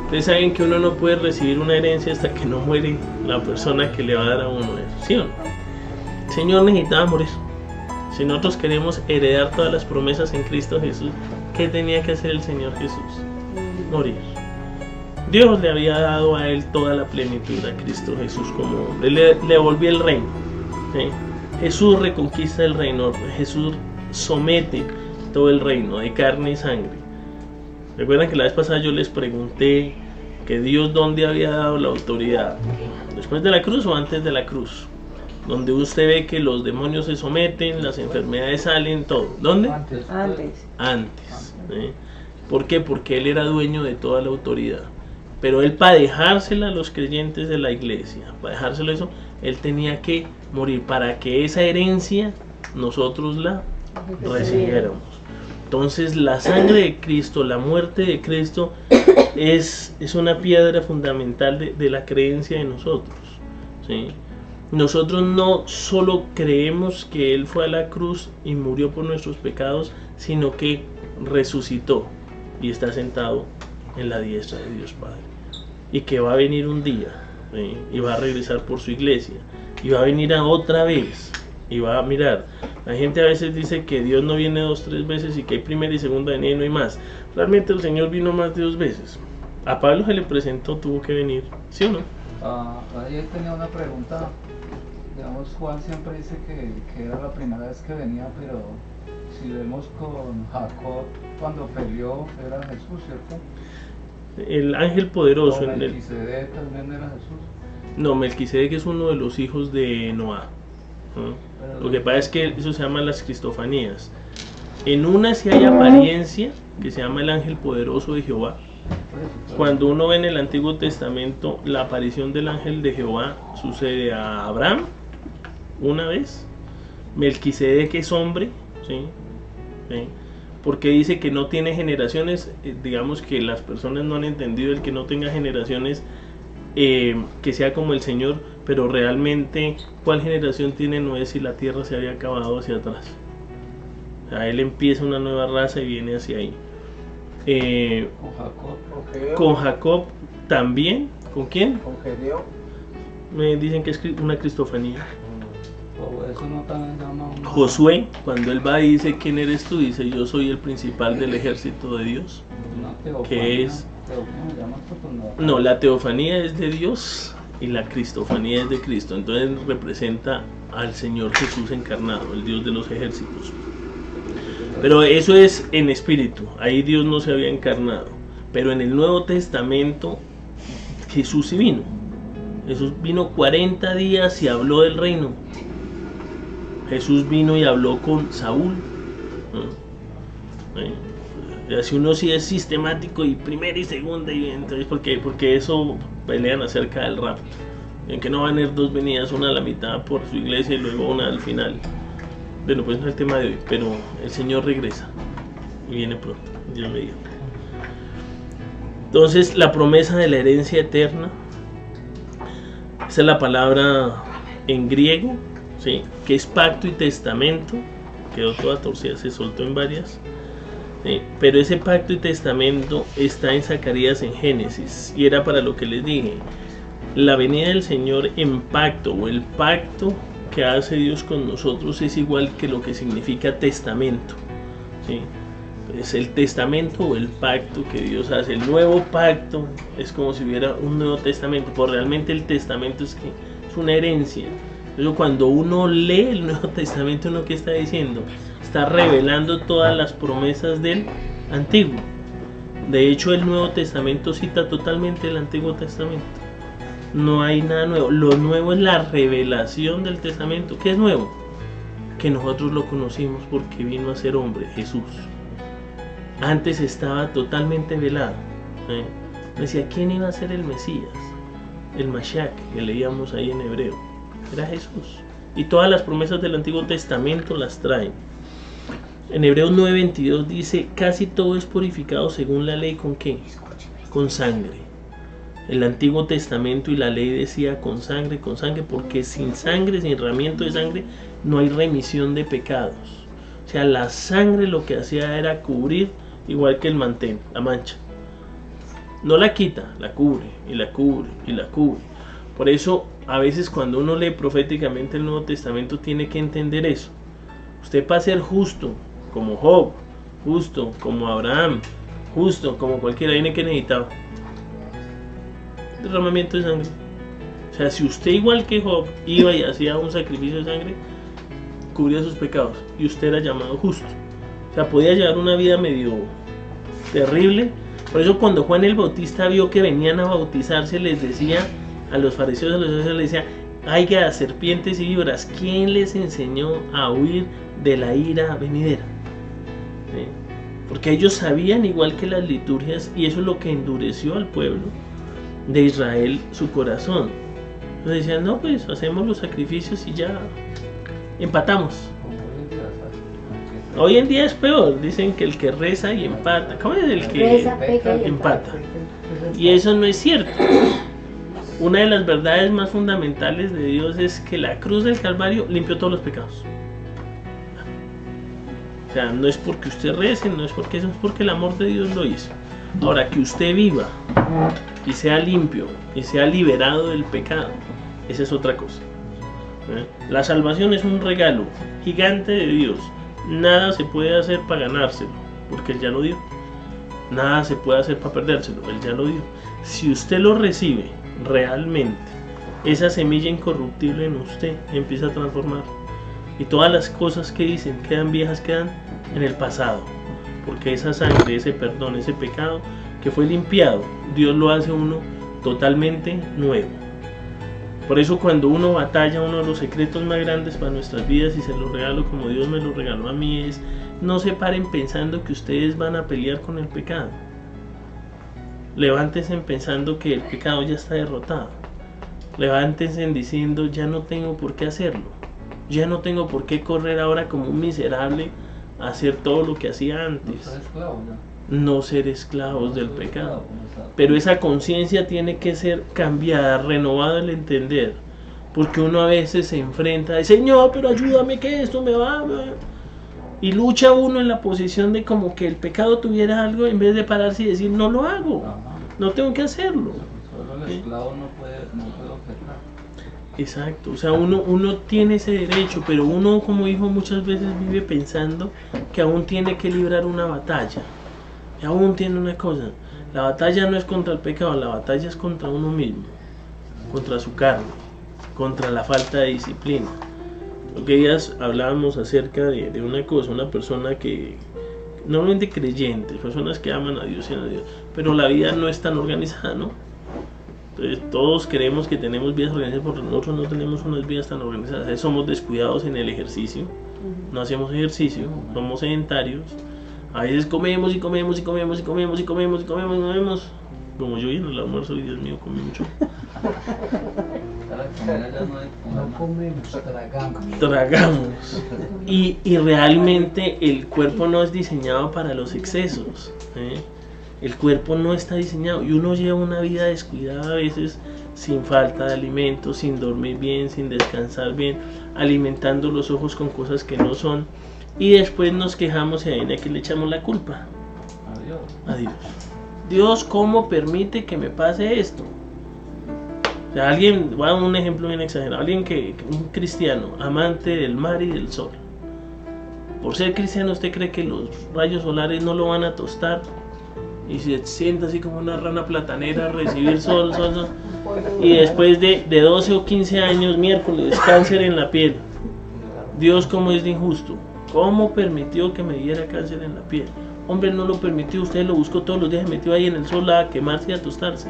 Ustedes saben que uno no puede recibir una herencia hasta que no muere la persona que le va a dar a uno eso, ¿sí o no? El Señor necesitaba morir. Si nosotros queremos heredar todas las promesas en Cristo Jesús, ¿qué tenía que hacer el Señor Jesús? Morir. Dios le había dado a él toda la plenitud a Cristo Jesús como hombre. Le devolvió el reino, ¿sí? Jesús reconquista el reino. Jesús somete todo el reino de carne y sangre. Recuerdan que la vez pasada yo les pregunté que Dios dónde había dado la autoridad, después de la cruz o antes de la cruz, donde usted ve que los demonios se someten, las enfermedades salen, todo. ¿Dónde? Antes. ¿Sí? ¿Por qué? Porque él era dueño de toda la autoridad. Pero él, para dejársela a los creyentes de la iglesia, para dejárselo eso, él tenía que morir para que esa herencia nosotros la recibiéramos. Entonces la sangre de Cristo, la muerte de Cristo es una piedra fundamental de la creencia de nosotros, ¿sí? Nosotros no solo creemos que Él fue a la cruz y murió por nuestros pecados, sino que resucitó y está sentado en la diestra de Dios Padre, y que va a venir un día, ¿sí? Y va a regresar por su iglesia, y va a venir a otra vez, y va a mirar. La gente a veces dice que Dios no viene 2, 3 veces y que hay primera y segunda venida y no hay más. Realmente el Señor vino más de 2 veces. A Pablo se le presentó, tuvo que venir, ¿sí o no? Ayer tenía una pregunta. Digamos, Juan siempre dice que era la primera vez que venía, pero si vemos con Jacob, cuando peleó, era Jesús, ¿cierto? El ángel poderoso. Melquisedec también era Jesús. No, Melquisedec es uno de los hijos de Noah, ¿no? Lo que pasa es que eso se llama las cristofanías. En una sí hay apariencia, que se llama el ángel poderoso de Jehová. Cuando uno ve en el Antiguo Testamento la aparición del ángel de Jehová, sucede a Abraham una vez. Melquisedec es hombre, ¿sí? ¿Sí? Porque dice que no tiene generaciones. Digamos que las personas no han entendido el que no tenga generaciones, que sea como el Señor, pero realmente ¿cuál generación tiene Noé si la tierra se había acabado hacia atrás? O sea, él empieza una nueva raza y viene hacia ahí. Con Jacob también. ¿Con quién? Con Gedeón. Me dicen que es una cristofanía. Eso no también llama un... Josué, cuando él va y dice ¿quién eres tú? Dice yo soy el principal del ejército de Dios. Que es... No, la teofanía es de Dios y la cristofanía es de Cristo. Entonces representa al Señor Jesús encarnado, el Dios de los ejércitos. Pero eso es en espíritu, ahí Dios no se había encarnado. Pero en el Nuevo Testamento Jesús sí vino. Jesús vino 40 días y habló del reino. Jesús vino y habló con Saúl, ¿no? Si uno sí es sistemático y primera y segunda, y entonces porque eso pelean acerca del rapto, en que no van a haber 2 venidas, una a la mitad por su iglesia y luego una al final. Bueno, pues no es el tema de hoy, pero el Señor regresa y viene pronto, Dios me diga. Entonces la promesa de la herencia eterna, esa es la palabra en griego, ¿sí? Que es pacto y testamento. Quedó toda torcida, se soltó en varias, ¿sí? Pero ese pacto y testamento está en Zacarías, en Génesis, y era para lo que les dije, la venida del Señor en pacto, o el pacto que hace Dios con nosotros, es igual que lo que significa testamento, ¿sí? Es el testamento o el pacto que Dios hace. El nuevo pacto es como si hubiera un nuevo testamento, pero realmente el testamento es una herencia. Pero cuando uno lee el Nuevo Testamento, ¿uno qué está diciendo? Está revelando todas las promesas del Antiguo. De hecho, el Nuevo Testamento cita totalmente el Antiguo Testamento. No hay nada nuevo. Lo nuevo es la revelación del Testamento. ¿Qué es nuevo? Que nosotros lo conocimos porque vino a ser hombre, Jesús. Antes estaba totalmente velado. Decía, ¿quién iba a ser el Mesías? El Mashiach, que leíamos ahí en hebreo. Era Jesús. Y todas las promesas del Antiguo Testamento las traen. En Hebreos 9:22 dice, casi todo es purificado según la ley, ¿con qué? Con sangre. El Antiguo Testamento y la ley decía con sangre, porque sin sangre, sin derramamiento de sangre, no hay remisión de pecados. O sea, la sangre lo que hacía era cubrir, igual que el mantén, la mancha. No la quita, la cubre, y la cubre, y la cubre. Por eso, a veces cuando uno lee proféticamente el Nuevo Testamento, tiene que entender eso. Usted para ser justo, como Job, justo como Abraham, justo como cualquiera, tiene que necesitar derramamiento de sangre. O sea, si usted igual que Job iba y hacía un sacrificio de sangre, cubría sus pecados y usted era llamado justo. O sea, podía llevar una vida medio terrible. Por eso cuando Juan el Bautista vio que venían a bautizarse, les decía a los fariseos, a los sacerdotes, les decía, haya serpientes y víboras, ¿quién les enseñó a huir de la ira venidera? ¿Sí? Porque ellos sabían igual que las liturgias, y eso es lo que endureció al pueblo de Israel su corazón. Entonces decían, no, pues hacemos los sacrificios y ya empatamos. Hoy en día es peor, dicen que el que reza y empata. ¿Cómo es el que Reza, peca y empata? Y eso no es cierto. Una de las verdades más fundamentales de Dios es que la cruz del Calvario limpió todos los pecados. O sea, no es porque usted rece, no es porque eso, es porque el amor de Dios lo hizo. Ahora, que usted viva y sea limpio y sea liberado del pecado, esa es otra cosa. La salvación es un regalo gigante de Dios. Nada se puede hacer para ganárselo, porque Él ya lo dio. Nada se puede hacer para perdérselo, Él ya lo dio. Si usted lo recibe realmente, esa semilla incorruptible en usted empieza a transformar. Y todas las cosas que dicen quedan viejas, quedan en el pasado. Porque esa sangre, ese perdón, ese pecado que fue limpiado, Dios lo hace uno totalmente nuevo. Por eso cuando uno batalla, uno de los secretos más grandes para nuestras vidas, y se lo regalo como Dios me lo regaló a mí, es no se paren pensando que ustedes van a pelear con el pecado. Levántense pensando que el pecado ya está derrotado. Levántense diciendo, ya no tengo por qué hacerlo. Ya no tengo por qué correr ahora como un miserable a hacer todo lo que hacía antes. No ser esclavos del pecado. Pero esa conciencia tiene que ser cambiada, renovada el entender. Porque uno a veces se enfrenta, Señor, pero ayúdame que esto me va. Y lucha uno en la posición de como que el pecado tuviera algo, en vez de pararse y decir, no lo hago, no tengo que hacerlo. Solo el esclavo no puede ofertar. Exacto, o sea, uno tiene ese derecho, pero uno como hijo muchas veces vive pensando que aún tiene que librar una batalla. Y aún tiene una cosa, la batalla no es contra el pecado, la batalla es contra uno mismo, contra su carne, contra la falta de disciplina. Porque ellas hablábamos acerca de una cosa, una persona que, normalmente creyentes, personas que aman a Dios y a Dios, pero la vida no es tan organizada, ¿no? Entonces todos creemos que tenemos vidas organizadas, porque nosotros no tenemos unas vidas tan organizadas. Somos descuidados en el ejercicio, no hacemos ejercicio, somos sedentarios. A veces comemos y comemos y comemos y comemos y comemos y comemos y comemos. Como yo y en el almuerzo, y Dios mío, comí mucho. No comemos, Tragamos. Y realmente el cuerpo no es diseñado para los excesos. El cuerpo no está diseñado. Y uno lleva una vida descuidada a veces, sin falta de alimentos, sin dormir bien, sin descansar bien, alimentando los ojos con cosas que no son. Y después nos quejamos y a que le echamos la culpa. A Dios. Dios, ¿cómo permite que me pase esto? O sea, alguien, voy a dar un ejemplo bien exagerado, un cristiano, amante del mar y del sol. Por ser cristiano, ¿usted cree que los rayos solares no lo van a tostar? Y se sienta así como una rana platanera a recibir sol. Y después de 12 o 15 años, miércoles, cáncer en la piel. Dios, ¿cómo es de injusto? ¿Cómo permitió que me diera cáncer en la piel? Hombre, no lo permitió, usted lo buscó todos los días, se metió ahí en el sol a quemarse y a tostarse.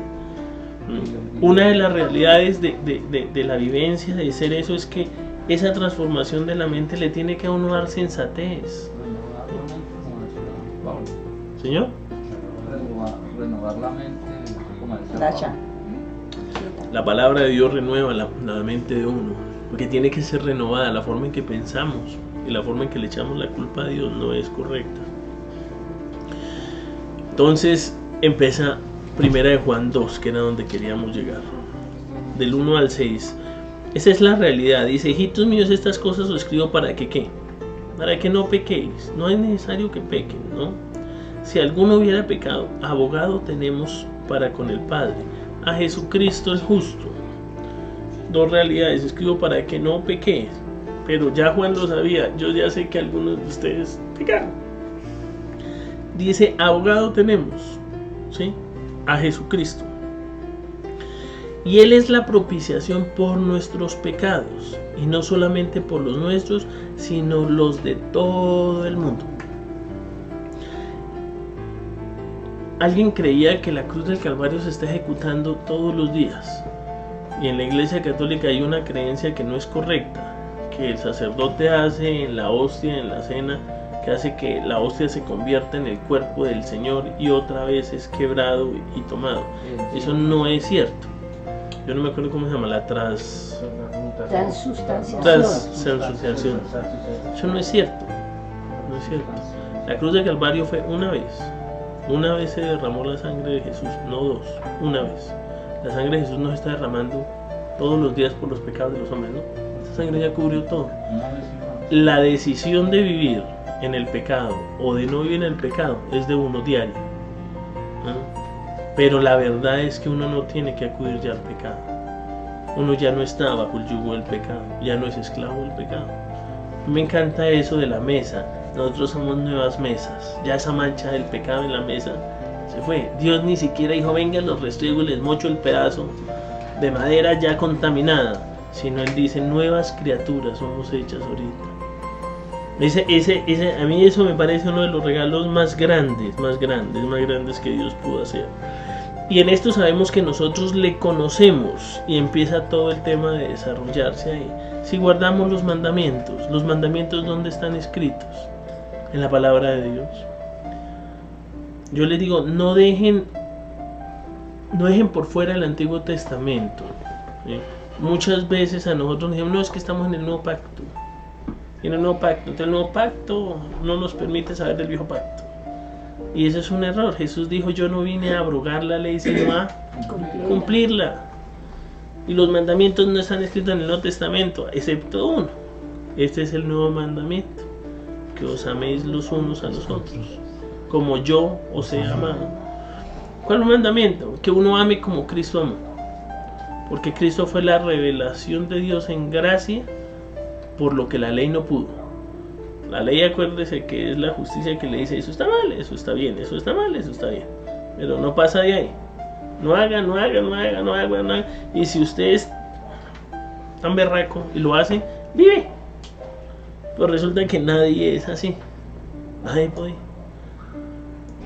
Una de las realidades de la vivencia, de ser eso, es que esa transformación de la mente le tiene que a uno dar sensatez. ¿Señor? Renovar la mente, como decía Dacha. Pablo. La palabra de Dios renueva la mente de uno, porque tiene que ser renovada. La forma en que pensamos y la forma en que le echamos la culpa a Dios no es correcta. Entonces empieza Primera de Juan 2, que era donde queríamos llegar, del 1 al 6. Esa es la realidad. Dice: hijitos míos, estas cosas os escribo para que ¿qué? Para que no pequéis. No es necesario que pequen, ¿no? Si alguno hubiera pecado, abogado tenemos para con el Padre, a Jesucristo el justo. Dos realidades. Escribo para que no pequéis, pero ya Juan lo sabía. Yo ya sé que algunos de ustedes pecaron. Dice: abogado tenemos, ¿sí?, a Jesucristo, y Él es la propiciación por nuestros pecados, y no solamente por los nuestros, sino los de todo el mundo. Alguien creía que la cruz del Calvario se está ejecutando todos los días, y en la Iglesia Católica hay una creencia que no es correcta, que el sacerdote hace en la hostia, en la cena, que hace que la hostia se convierta en el cuerpo del Señor y otra vez es quebrado y tomado. Eso no es cierto. Yo no me acuerdo cómo se llama, la transubstanciación. Eso no es cierto. No es cierto. La cruz del Calvario fue una vez. Una vez se derramó la sangre de Jesús, no dos, una vez. La sangre de Jesús no se está derramando todos los días por los pecados de los hombres, ¿no? Esa sangre ya cubrió todo. La decisión de vivir en el pecado o de no vivir en el pecado es de uno diario, ¿no? Pero la verdad es que uno no tiene que acudir ya al pecado. Uno ya no está bajo el yugo del pecado, ya no es esclavo del pecado. Me encanta eso de la mesa. Nosotros somos nuevas mesas. Ya esa mancha del pecado en la mesa se fue. Dios ni siquiera dijo: vengan, los restriego y les mocho el pedazo de madera ya contaminada, sino Él dice: nuevas criaturas somos hechas ahorita. A mí eso me parece uno de los regalos más grandes que Dios pudo hacer. Y en esto sabemos que nosotros le conocemos y empieza todo el tema de desarrollarse ahí. Si guardamos los mandamientos ¿dónde están escritos? En la palabra de Dios. Yo les digo, no dejen por fuera el Antiguo Testamento, ¿sí? Muchas veces a nosotros nos dicen: no, es que estamos en el Nuevo Pacto. En el Nuevo Pacto. Entonces el Nuevo Pacto no nos permite saber del Viejo Pacto. Y ese es un error. Jesús dijo: yo no vine a abrogar la ley, sino a cumplirla. Y los mandamientos no están escritos en el Nuevo Testamento, excepto uno. Este es el nuevo mandamiento: que os améis los unos a los otros, como yo os he amado. ¿Cuál es el mandamiento? Que uno ame como Cristo amó. Porque Cristo fue la revelación de Dios en gracia, por lo que la ley no pudo. La ley, acuérdese, que es la justicia que le dice: eso está mal, eso está bien, eso está mal, eso está bien, pero no pasa de ahí. No haga. Y si usted es tan berraco y lo hace, vive. Pero resulta que nadie es así. Nadie puede.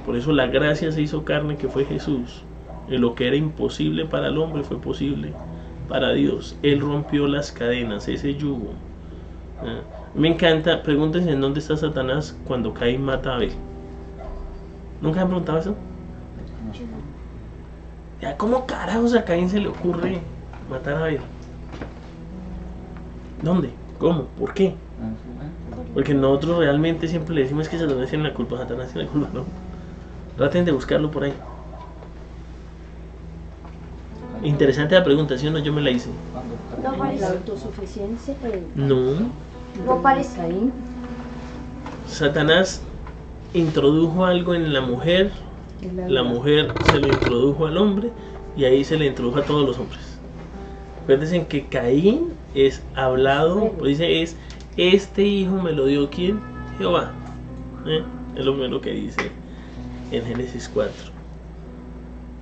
Por eso la gracia se hizo carne, que fue Jesús. Y lo que era imposible para el hombre fue posible para Dios. Él rompió las cadenas, ese yugo. Me encanta. Pregúntense en dónde está Satanás cuando Caín mata a Abel. ¿Nunca han preguntado eso? Ya, ¿cómo carajos a Caín se le ocurre matar a Abel? ¿Dónde? ¿Cómo? ¿Por qué? Porque nosotros realmente siempre le decimos que Satanás tiene la culpa, Satanás tiene la culpa, ¿no? Traten de buscarlo por ahí. Interesante la pregunta, ¿sí o no? Yo me la hice. No parece la autosuficiencia. No parece ahí. Satanás introdujo algo en la mujer, la mujer se lo introdujo al hombre y ahí se le introdujo a todos los hombres. Acuérdense que Caín es hablado, pues dice: es este hijo me lo dio ¿quién? Jehová. Es lo primero que dice en Génesis 4.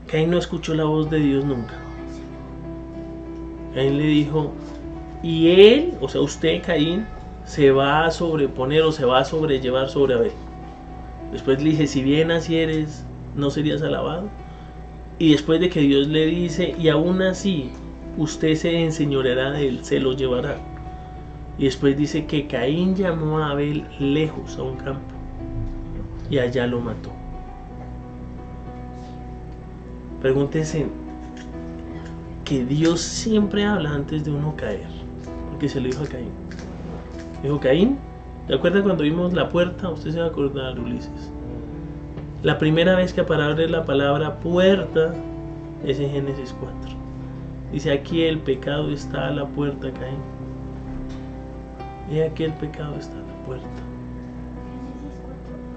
Caín no escuchó la voz de Dios nunca. Caín le dijo: y él, o sea usted, Caín, se va a sobreponer o se va a sobrellevar sobre Abel. Después le dice, si bien nacieres, no serías alabado. Y después de que Dios le dice, y aún así, usted se enseñoreará de él, se lo llevará. Y después dice que Caín llamó a Abel lejos a un campo y allá lo mató. Pregúntese que Dios siempre habla antes de uno caer, porque se lo dijo a Caín. Dijo, Caín, ¿te acuerdas cuando vimos la puerta? Usted se va a acordar, Ulises. La primera vez que aparece la palabra puerta es en Génesis 4. Dice, aquí el pecado está a la puerta, Caín. Y aquí el pecado está a la puerta.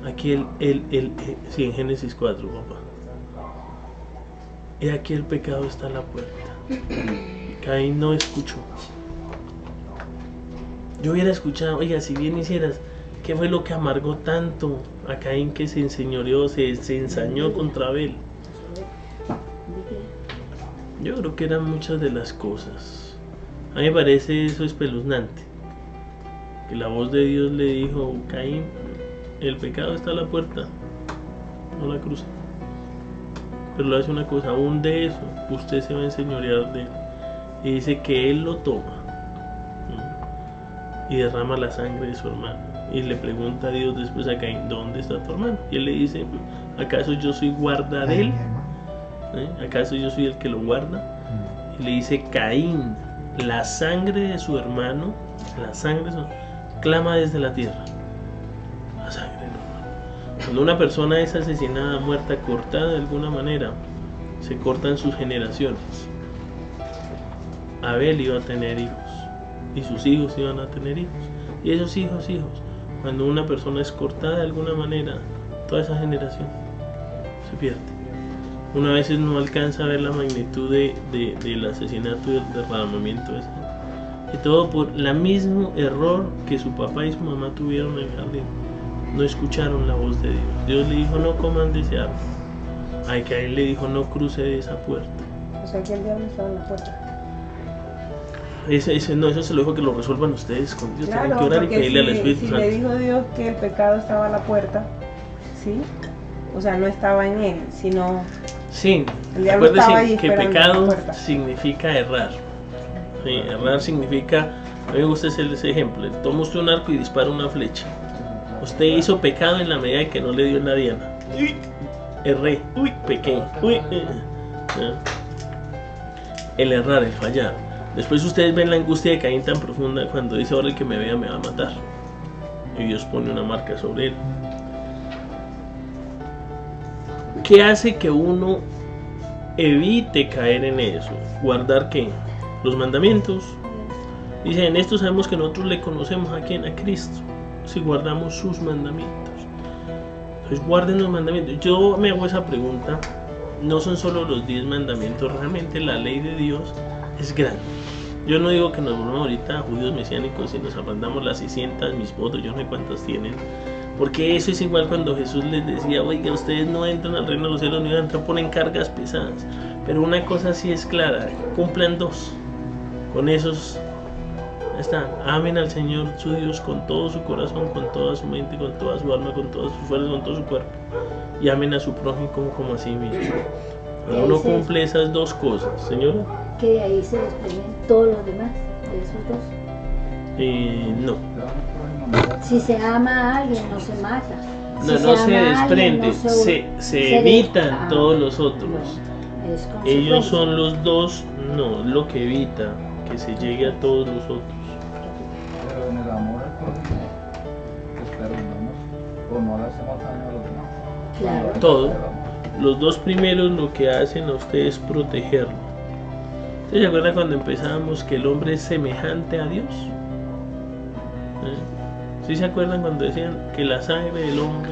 Aquí sí, en Génesis 4, papá. Y aquí el pecado está a la puerta. Caín no escuchó. Yo hubiera escuchado, oiga, si bien hicieras, ¿qué fue lo que amargó tanto a Caín que se enseñoreó, se ensañó contra Abel? Yo creo que eran muchas de las cosas. A mí me parece eso espeluznante. Que la voz de Dios le dijo, Caín, el pecado está a la puerta, no la cruza. Pero le hace una cosa, aún de eso, usted se va a enseñorear de él. Y dice que él lo toma y derrama la sangre de su hermano. Y le pregunta a Dios después a Caín, ¿dónde está tu hermano? Y él le dice, ¿acaso yo soy guarda de él? ¿Acaso yo soy el que lo guarda? Y le dice, Caín, la sangre de su hermano, clama desde la tierra. La sangre del hermano. Cuando una persona es asesinada, muerta, cortada de alguna manera, se cortan sus generaciones. Abel iba a tener hijos y sus hijos iban a tener hijos. Y esos hijos, cuando una persona es cortada de alguna manera, toda esa generación se pierde. Una vez no alcanza a ver la magnitud del asesinato y del derramamiento de sangre. Y todo por el mismo error que su papá y su mamá tuvieron en el jardín. No escucharon la voz de Dios. Dios le dijo, no coman de ese árbol. A Caín le dijo, no cruce de esa puerta. O sea que el diablo estaba en la puerta. Eso se lo dijo que lo resuelvan ustedes con Dios. Claro, tienen que orar y porque pedirle al Espíritu si Santo. le dijo Dios que el pecado estaba a la puerta, ¿sí? O sea, no estaba en él, sino... Sí, El diablo estaba ahí acuérdense que esperando pecado en la puerta. significa errar. Sí, errar significa, a mí me gusta ese ejemplo, toma usted un arco y dispara una flecha. Usted hizo pecado en la medida de que no le dio en la diana. Uy, erré, pequé, el errar, el fallar. Después ustedes ven la angustia de Caín tan profunda cuando dice, ahora el que me vea me va a matar. Y Dios pone una marca sobre él. ¿Qué hace que uno evite caer en eso? ¿Guardar qué? Los mandamientos. Dice, en esto sabemos que nosotros le conocemos a quién, a Cristo, si guardamos sus mandamientos. Entonces guarden los mandamientos. Yo me hago esa pregunta, no son solo los 10 mandamientos, realmente la ley de Dios es grande. Yo no digo que nos volvamos ahorita judíos mesiánicos y nos aprendamos las 600 misbotos, yo no sé cuántas tienen. Porque eso es igual cuando Jesús les decía, oiga, ustedes no entran al reino de los cielos, ni van a entrar, ponen cargas pesadas. Pero una cosa sí es clara, cumplan 2. Con esos están, amen al Señor su Dios con todo su corazón, con toda su mente, con toda su alma, con todas sus fuerzas, con todo su cuerpo. Y amen a su prójimo como a sí mismo. Cuando uno cumple esas 2 cosas, señora. Que de ahí se desprenden todos los demás, de esos 2. No. Si se ama a alguien, no se mata. No, Si no se ama a alguien, desprende, no se evitan ah, todos los otros. bueno, es Ellos consecuencia. son los 2, no, lo que evita que se llegue a todos los otros. Pero en el amor al prójimo, pues perdonamos o no le hacemos daño a los demás. Claro. Todo. Los 2 primeros lo que hacen a ustedes es protegerlo. ¿Ustedes se acuerdan cuando empezábamos que el hombre es semejante a Dios? ¿Sí se acuerdan cuando decían que la sangre del hombre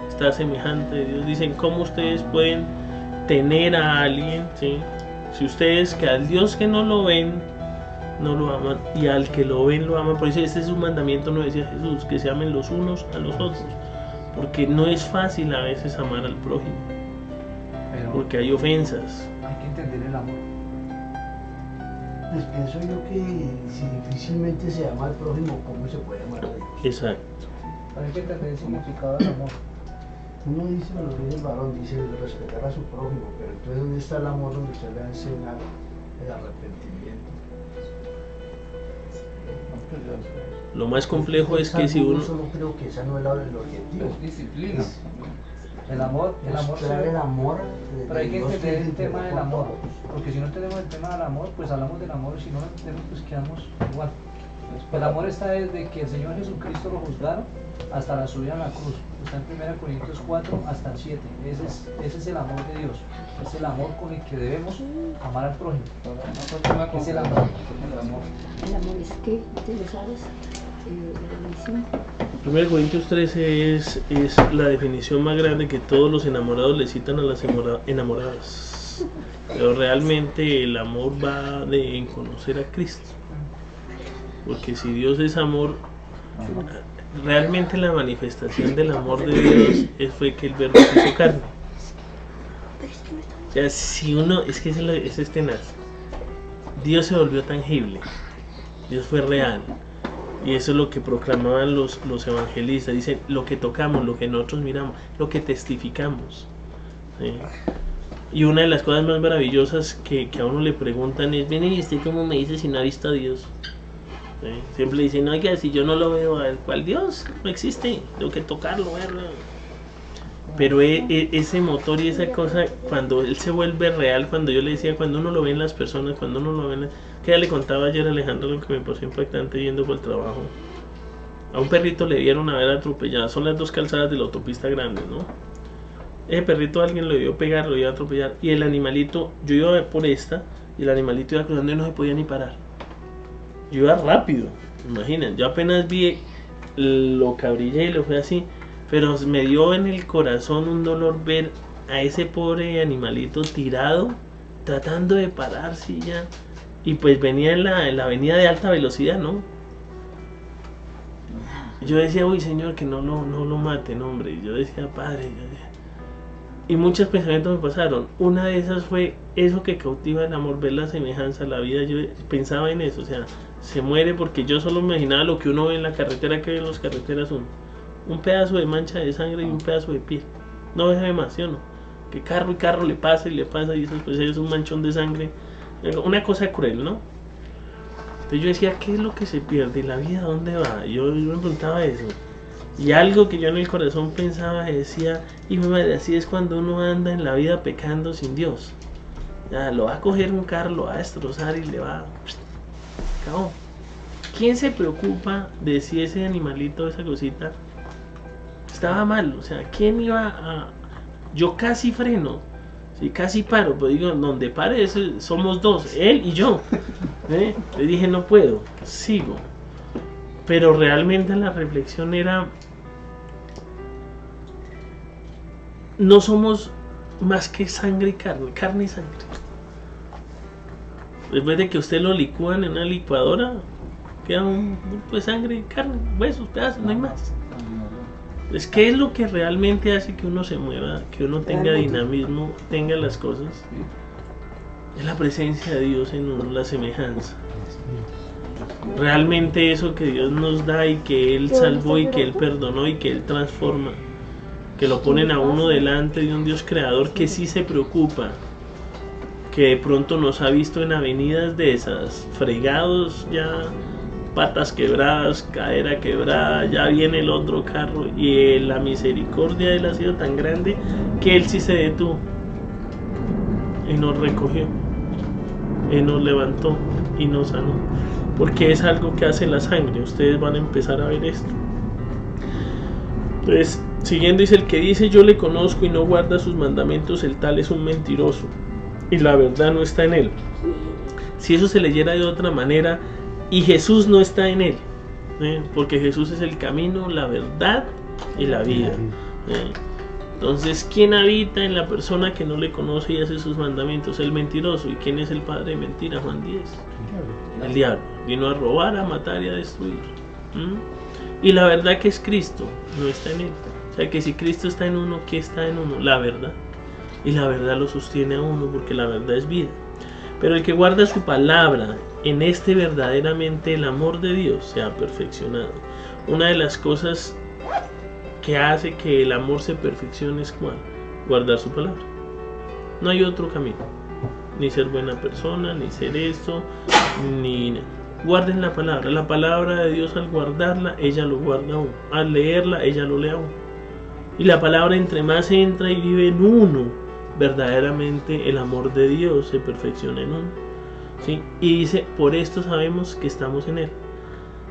está semejante a Dios? Dicen, ¿cómo ustedes pueden tener a alguien, ¿sí? Si ustedes que al Dios que no lo ven, no lo aman, y al que lo ven, lo aman? Por eso este es un mandamiento, no decía Jesús, que se amen los unos a los otros. Porque no es fácil a veces amar al prójimo. Pero Porque hay ofensas. hay que entender el amor. Pues pienso yo que si difícilmente se ama al prójimo, ¿cómo se puede amar a Dios? Exacto. Pero hay que entender el significado del amor. uno dice, lo dice el varón, dice respetar a su prójimo, pero entonces ¿dónde está el amor donde usted le va a enseñar el arrepentimiento? Lo más complejo es que si Yo uno... solo creo que esa no es el objetivo. Es disciplina. El amor Mostrar el amor pero hay que Dios entender el que tema del con amor, todos. porque si no tenemos el tema del amor, pues hablamos del amor, y si no lo entendemos, pues quedamos igual. El amor está desde que el Señor Jesucristo lo juzgaron hasta la subida a la cruz. Está en 1 Corintios 4 hasta el 7. Ese es el amor de Dios. Es el amor con el que debemos amar al prójimo. Es el amor. El amor es que, ¿te lo sabes? La definición. 1 Corintios 13 es la definición más grande que todos los enamorados le citan a las enamoradas. Pero realmente el amor va en conocer a Cristo. Porque si Dios es amor, realmente la manifestación del amor de Dios fue que el verbo se hizo carne. O sea, si uno, es que ese es tenaz. Dios se volvió tangible. Dios fue real. Y eso es lo que proclamaban los evangelistas. Dicen, lo que tocamos, lo que nosotros miramos, lo que testificamos. ¿Sí? Y una de las cosas más maravillosas que a uno le preguntan es, ¿viene y usted cómo me dice si no ha visto a Dios? ¿Sí? Siempre dicen, oiga, si yo no lo veo, ¿cuál Dios? No existe, tengo que tocarlo, verlo. Pero ese motor y esa cosa, cuando él se vuelve real, cuando yo le decía, cuando uno lo ve en las personas, cuando uno lo ve en... Que ya le contaba ayer a Alejandro lo que me pareció impactante yendo por el trabajo. A un perrito le dieron haber atropellado, son las dos calzadas de la autopista grande, ¿no? Ese perrito alguien lo debió pegar, lo iba a atropellar, y el animalito, yo iba por esta, y el animalito iba cruzando y no se podía ni parar. Yo iba rápido, imaginen, yo apenas vi lo cabrilla y lo fue así, pero me dio en el corazón un dolor ver a ese pobre animalito tirado, tratando de pararse ya, y pues venía en la avenida de alta velocidad, ¿no? Yo decía, uy Señor, que no lo maten, hombre. Yo decía, Padre, y muchos pensamientos me pasaron. Una de esas fue eso que cautiva el amor, ver la semejanza, la vida. Yo pensaba en eso, o sea, se muere porque yo solo me imaginaba lo que uno ve en la carretera, que ve en las carreteras un pedazo de mancha de sangre y un pedazo de piel. No deja más, ¿sí o no? Que carro y carro le pasa y eso pues es un manchón de sangre. Una cosa cruel, ¿no? Entonces yo decía, ¿qué es lo que se pierde? ¿La vida dónde va? Yo me preguntaba eso. Y algo que yo en el corazón pensaba, decía, y mi madre, así es cuando uno anda en la vida pecando sin Dios. Ya, lo va a coger un carro, lo va a destrozar y le va... Acabó. ¿Quién se preocupa de si ese animalito, esa cosita, estaba mal? O sea, ¿quién iba a...? Yo casi freno, sí, casi paro, pero digo, donde pare somos dos, él y yo. Le dije, no puedo, sigo. Pero realmente la reflexión era, no somos más que sangre y carne y sangre. Después de que usted lo licúan en una licuadora, queda un grupo de sangre y carne, huesos, pedazos, no hay más. Es que es lo que realmente hace que uno se mueva, que uno tenga dinamismo, tenga las cosas. Es la presencia de Dios en uno, la semejanza. Realmente eso que Dios nos da y que Él salvó y que Él perdonó y que Él transforma, que lo ponen a uno delante de un Dios creador que sí se preocupa, que de pronto nos ha visto en avenidas de esas, fregados ya, patas quebradas, cadera quebrada, ya viene el otro carro, y la misericordia de Él ha sido tan grande que Él sí se detuvo y nos recogió y nos levantó y nos sanó, porque es algo que hace la sangre. Ustedes van a empezar a ver esto. Entonces, siguiendo, dice: el que dice yo le conozco y no guarda sus mandamientos, el tal es un mentiroso y la verdad no está en él. Si eso se leyera de otra manera, y Jesús no está en él, porque Jesús es el camino, la verdad y la vida. Entonces, ¿quién habita en la persona que no le conoce y hace sus mandamientos? El mentiroso. ¿Y quién es el padre de mentira? Juan 10. El diablo. Vino a robar, a matar y a destruir. Y la verdad, que es Cristo, no está en él. O sea que si Cristo está en uno, ¿qué está en uno? La verdad. Y la verdad lo sostiene a uno, porque la verdad es vida. Pero el que guarda su palabra, en este verdaderamente el amor de Dios se ha perfeccionado. Una de las cosas que hace que el amor se perfeccione es ¿cuál? Guardar su palabra. No hay otro camino. Ni ser buena persona, ni ser esto, ni nada. Guarden la palabra. La palabra de Dios, al guardarla, ella lo guarda a uno. Al leerla, ella lo lee a uno. Y la palabra, entre más entra y vive en uno, verdaderamente el amor de Dios se perfecciona en uno. ¿Sí? Y dice, por esto sabemos que estamos en Él.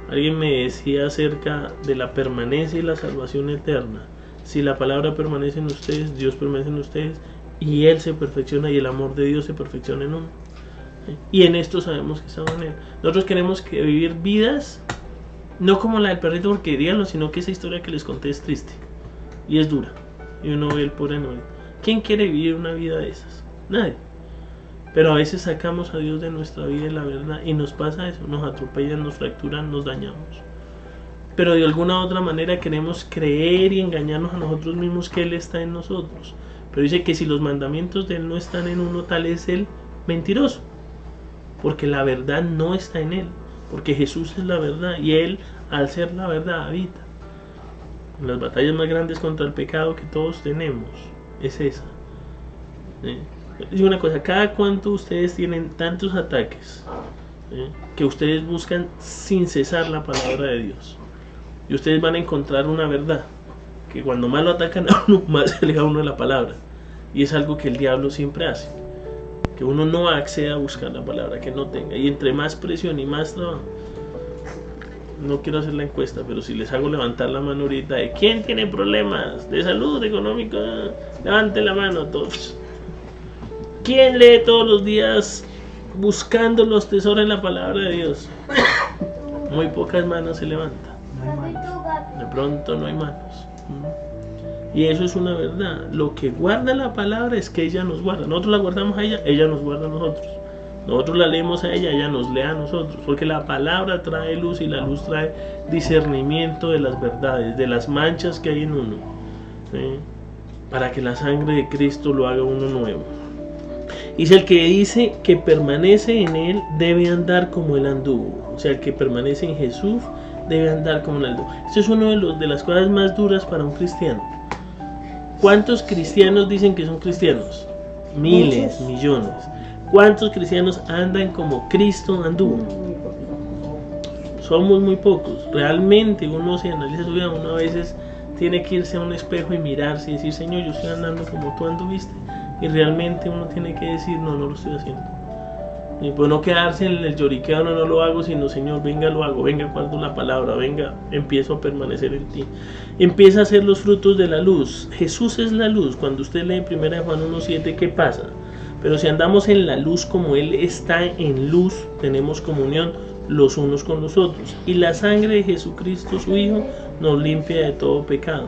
Alguien me decía acerca de la permanencia y la salvación eterna. Si la palabra permanece en ustedes, Dios permanece en ustedes, y Él se perfecciona y el amor de Dios se perfecciona en uno. ¿Sí? Y en esto sabemos que estamos en Él. Nosotros queremos que vivir vidas, no como la del perrito porque díganlo, sino que esa historia que les conté es triste y es dura. Y uno ve el pobre no. ¿Quién quiere vivir una vida de esas? Nadie. Pero a veces sacamos a Dios de nuestra vida, la verdad, y nos pasa eso, nos atropellan, nos fracturan, nos dañamos. Pero de alguna u otra manera queremos creer y engañarnos a nosotros mismos que Él está en nosotros. Pero dice que si los mandamientos de Él no están en uno, tal es el mentiroso. Porque la verdad no está en Él. Porque Jesús es la verdad y Él, al ser la verdad, habita. Las batallas más grandes contra el pecado que todos tenemos es esa. Digo una cosa, cada cuánto ustedes tienen tantos ataques que ustedes buscan sin cesar la palabra de Dios. Y ustedes van a encontrar una verdad, que cuando más lo atacan a uno, más se aleja uno de la palabra. Y es algo que el diablo siempre hace. Que uno no acceda a buscar la palabra, que no tenga. Y entre más presión y más trabajo. No quiero hacer la encuesta, pero si les hago levantar la mano ahorita de ¿quién tiene problemas de salud económica? Levanten la mano todos. ¿Quién lee todos los días buscando los tesoros en la palabra de Dios? Muy pocas manos se levantan. De pronto no hay manos. Y eso es una verdad. Lo que guarda la palabra es que ella nos guarda. Nosotros la guardamos a ella, ella nos guarda a nosotros. Nosotros la leemos a ella, ella nos lee a nosotros. Porque la palabra trae luz y la luz trae discernimiento de las verdades, de las manchas que hay en uno. ¿Sí? Para que la sangre de Cristo lo haga uno nuevo. Y es el que dice que permanece en Él debe andar como Él anduvo. O sea, el que permanece en Jesús debe andar como Él anduvo. Esto es una de las cosas más duras para un cristiano. ¿Cuántos cristianos dicen que son cristianos? Miles, millones. ¿Cuántos cristianos andan como Cristo anduvo? Somos muy pocos. Realmente uno se analiza su vida, uno a veces tiene que irse a un espejo y mirarse y decir, Señor, yo estoy andando como tú anduviste. Y realmente uno tiene que decir, no lo estoy haciendo. Y pues no quedarse en el lloriqueo, no lo hago, sino Señor, venga, lo hago, venga, guardo la palabra, venga, empiezo a permanecer en ti. Empieza a hacer los frutos de la luz. Jesús es la luz. Cuando usted lee 1 Juan 1:7, ¿qué pasa? Pero si andamos en la luz como Él está en luz, tenemos comunión los unos con los otros. Y la sangre de Jesucristo, su Hijo, nos limpia de todo pecado.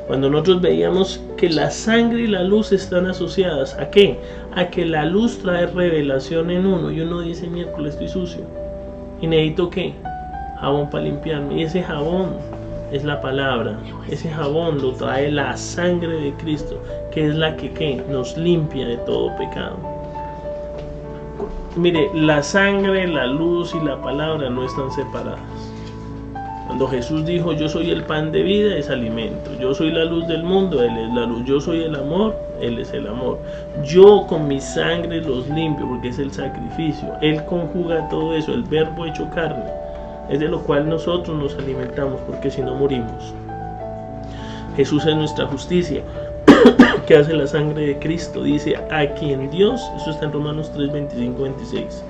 Cuando nosotros veíamos que la sangre y la luz están asociadas, ¿a qué? A que la luz trae revelación en uno. Y uno dice, miércoles estoy sucio. ¿Y necesito qué? Jabón para limpiarme. Y ese jabón es la palabra. Ese jabón lo trae la sangre de Cristo, que es la que ¿qué? Nos limpia de todo pecado. Mire, la sangre, la luz y la palabra no están separadas. Cuando Jesús dijo, yo soy el pan de vida, es alimento. Yo soy la luz del mundo, Él es la luz. Yo soy el amor, Él es el amor. Yo con mi sangre los limpio, porque es el sacrificio. Él conjuga todo eso, el verbo hecho carne. Es de lo cual nosotros nos alimentamos, porque si no morimos. Jesús es nuestra justicia. ¿Qué hace la sangre de Cristo? Dice, a quien Dios, eso está en Romanos 3, 25, 26,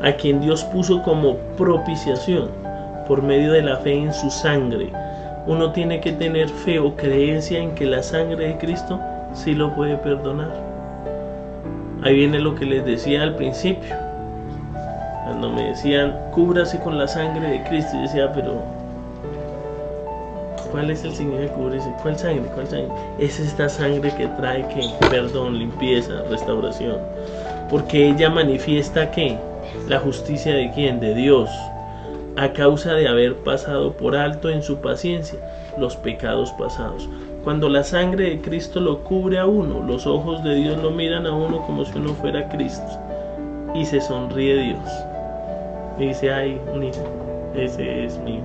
a quien Dios puso como propiciación por medio de la fe en su sangre. Uno tiene que tener fe o creencia en que la sangre de Cristo sí lo puede perdonar. Ahí viene lo que les decía al principio. Cuando me decían, cúbrase con la sangre de Cristo, yo decía, pero ¿cuál es el significado de cubrirse? ¿Cuál sangre? ¿Cuál sangre? Es esta sangre que trae ¿qué? Perdón, limpieza, restauración. Porque ella manifiesta ¿qué? La justicia de ¿quién? De Dios. A causa de haber pasado por alto en su paciencia los pecados pasados. Cuando la sangre de Cristo lo cubre a uno, los ojos de Dios lo miran a uno como si uno fuera Cristo. Y se sonríe Dios. Y dice, ay, un hijo, ese es mío.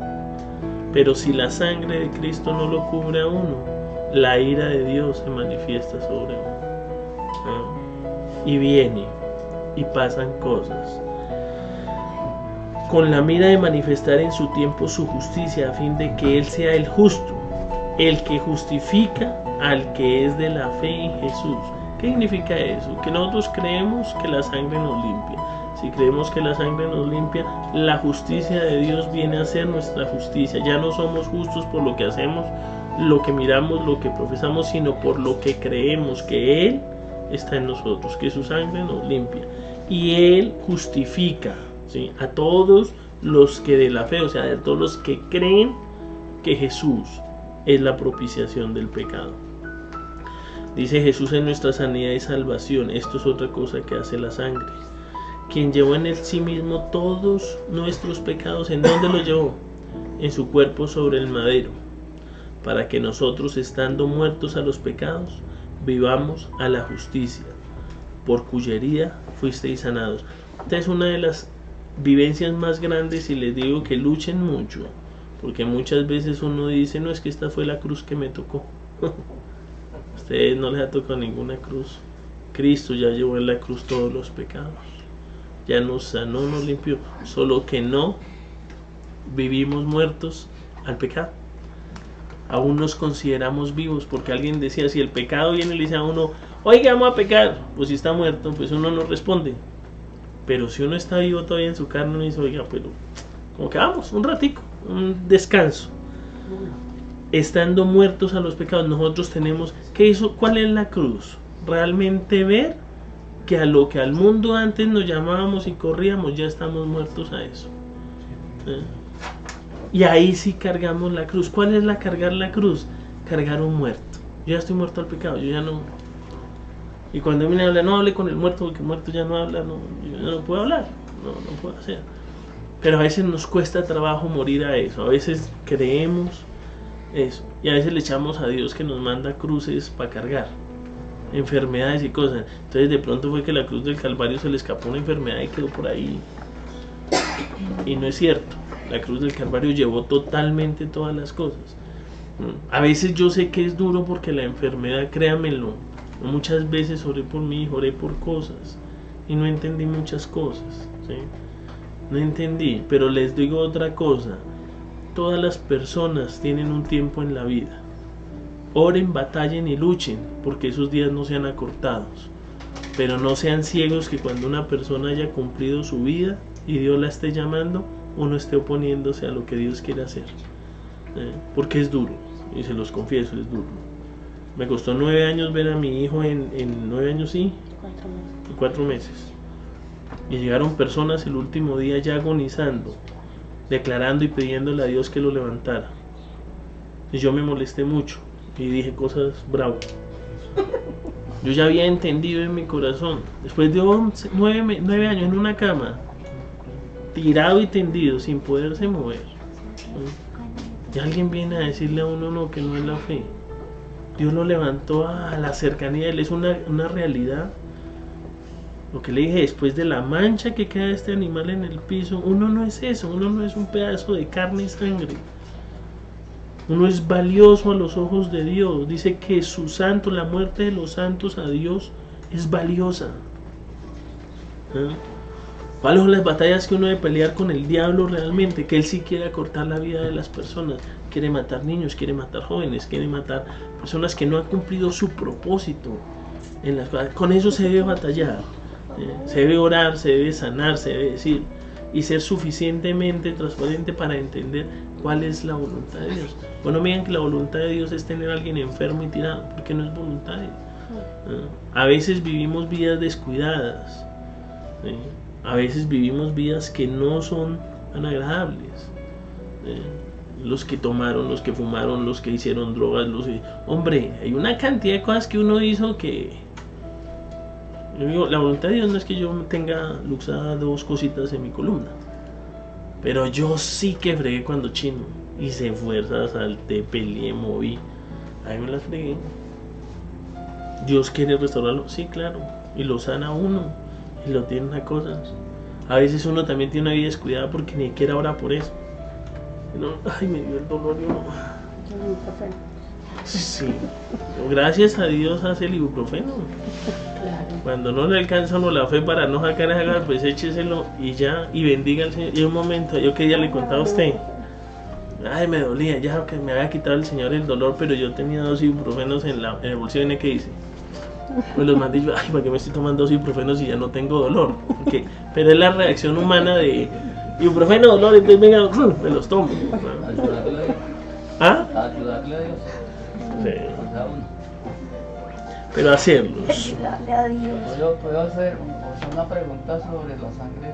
Pero si la sangre de Cristo no lo cubre a uno, la ira de Dios se manifiesta sobre uno. Y viene y pasan cosas con la mira de manifestar en su tiempo su justicia, a fin de que Él sea el justo, el que justifica al que es de la fe en Jesús. ¿Qué significa eso? Que nosotros creemos que la sangre nos limpia. Si creemos que la sangre nos limpia, la justicia de Dios viene a ser nuestra justicia. Ya no somos justos por lo que hacemos, lo que miramos, lo que profesamos, sino por lo que creemos que Él está en nosotros, que su sangre nos limpia. Y Él justifica, ¿sí?, a todos los que de la fe, o sea, a todos los que creen que Jesús es la propiciación del pecado. Dice Jesús en nuestra sanidad y salvación. Esto es otra cosa que hace la sangre. Quien llevó en él sí mismo todos nuestros pecados. ¿En dónde los llevó? En su cuerpo sobre el madero, para que nosotros, estando muertos a los pecados, vivamos a la justicia, por cuya herida fuisteis sanados. Esta es una de las vivencias más grandes, y les digo que luchen mucho, porque muchas veces uno dice, no, es que esta fue la cruz que me tocó. A ustedes no les ha tocado ninguna cruz. Cristo ya llevó en la cruz todos los pecados, ya nos sanó, nos limpió, solo que no vivimos muertos al pecado. Aún nos consideramos vivos, porque alguien decía, si el pecado viene y le dice a uno, oiga, vamos a pecar, pues si está muerto, pues uno no responde. Pero si uno está vivo todavía en su carne, uno dice, oiga, pero como que vamos, un ratico, un descanso. Estando muertos a los pecados, nosotros tenemos, ¿qué hizo? ¿Cuál es la cruz? Realmente ver que a lo que al mundo antes nos llamábamos y corríamos, ya estamos muertos a eso. Y ahí sí cargamos la cruz. ¿Cuál es la cargar la cruz? Cargar un muerto. Yo ya estoy muerto al pecado, yo ya no. Y cuando me habla, no hable con el muerto, porque el muerto ya no habla, no, yo ya no puedo hablar, no puedo hacer. Pero a veces nos cuesta trabajo morir a eso, a veces creemos eso, y a veces le echamos a Dios que nos manda cruces para cargar, enfermedades y cosas. Entonces de pronto fue que la cruz del Calvario se le escapó una enfermedad y quedó por ahí. Y no es cierto, la cruz del Calvario llevó totalmente todas las cosas. A veces yo sé que es duro porque la enfermedad, créanmelo, muchas veces oré por mi hijo, oré por cosas y no entendí muchas cosas, ¿sí? No entendí, pero les digo otra cosa, todas las personas tienen un tiempo en la vida. Oren, batallen y luchen, porque esos días no sean acortados, pero no sean ciegos, que cuando una persona haya cumplido su vida y Dios la esté llamando, uno esté oponiéndose a lo que Dios quiere hacer, porque es duro, y se los confieso, es duro. Me costó 9 años ver a mi hijo en 9 años, sí, 4 meses. Y llegaron personas el último día ya agonizando, declarando y pidiéndole a Dios que lo levantara. Y yo me molesté mucho y dije cosas bravas. Yo ya había entendido en mi corazón, después de 9 años en una cama, tirado y tendido, sin poderse mover. Y alguien viene a decirle a uno no, que no es la fe. Dios lo levantó a la cercanía de Él, es una realidad. Lo que le dije, después de la mancha que queda de este animal en el piso, uno no es eso, uno no es un pedazo de carne y sangre. Uno es valioso a los ojos de Dios. Dice que su santo, la muerte de los santos a Dios es valiosa. ¿Cuáles son las batallas que uno debe pelear con el diablo realmente? Que él sí quiere acortar la vida de las personas, quiere matar niños, quiere matar jóvenes, quiere matar personas que no han cumplido su propósito en las cosas. Con eso se debe batallar, se debe orar, se debe sanar, se debe decir, y ser suficientemente transparente para entender cuál es la voluntad de Dios. Bueno, miren que la voluntad de Dios es tener a alguien enfermo y tirado, porque no es voluntad de Dios. A veces vivimos vidas descuidadas, a veces vivimos vidas que no son tan agradables. Los que tomaron, los que fumaron, los que hicieron drogas, hombre, hay una cantidad de cosas que uno hizo que... Yo digo, la voluntad de Dios no es que yo tenga luxada 2 cositas en mi columna, pero yo sí que fregué cuando chino, hice fuerza, salté, peleé, moví, ahí me las fregué. Dios quiere restaurarlo, sí, claro, y lo sana uno, y lo tiene una cosa. A veces uno también tiene una vida descuidada porque ni siquiera ora por eso. No, ay, me dio el dolor. Yo no. El ibuprofeno. Sí, gracias a Dios hace el ibuprofeno. Claro. Cuando no le alcanza a uno la fe para no sacar esa gas, pues écheselo y ya, y bendiga al Señor. Y un momento, yo que ya le contaba a usted, ay, me dolía, ya que me había quitado el Señor el dolor, pero yo tenía 2 ibuprofenos en el bolsillo. ¿Y qué hice? Pues los mandé yo, ay, ¿para qué me estoy tomando 2 ibuprofenos si ya no tengo dolor? Porque, pero es la reacción humana de ibuprofeno, dolor, entonces venga, me los tomo. Ayudarle a Dios. ¿Ah? Ayudarle a Dios. Sí. O sea, uno. Pero hacerlos. Dale a Dios. ¿Puedo hacer una pregunta sobre la sangre?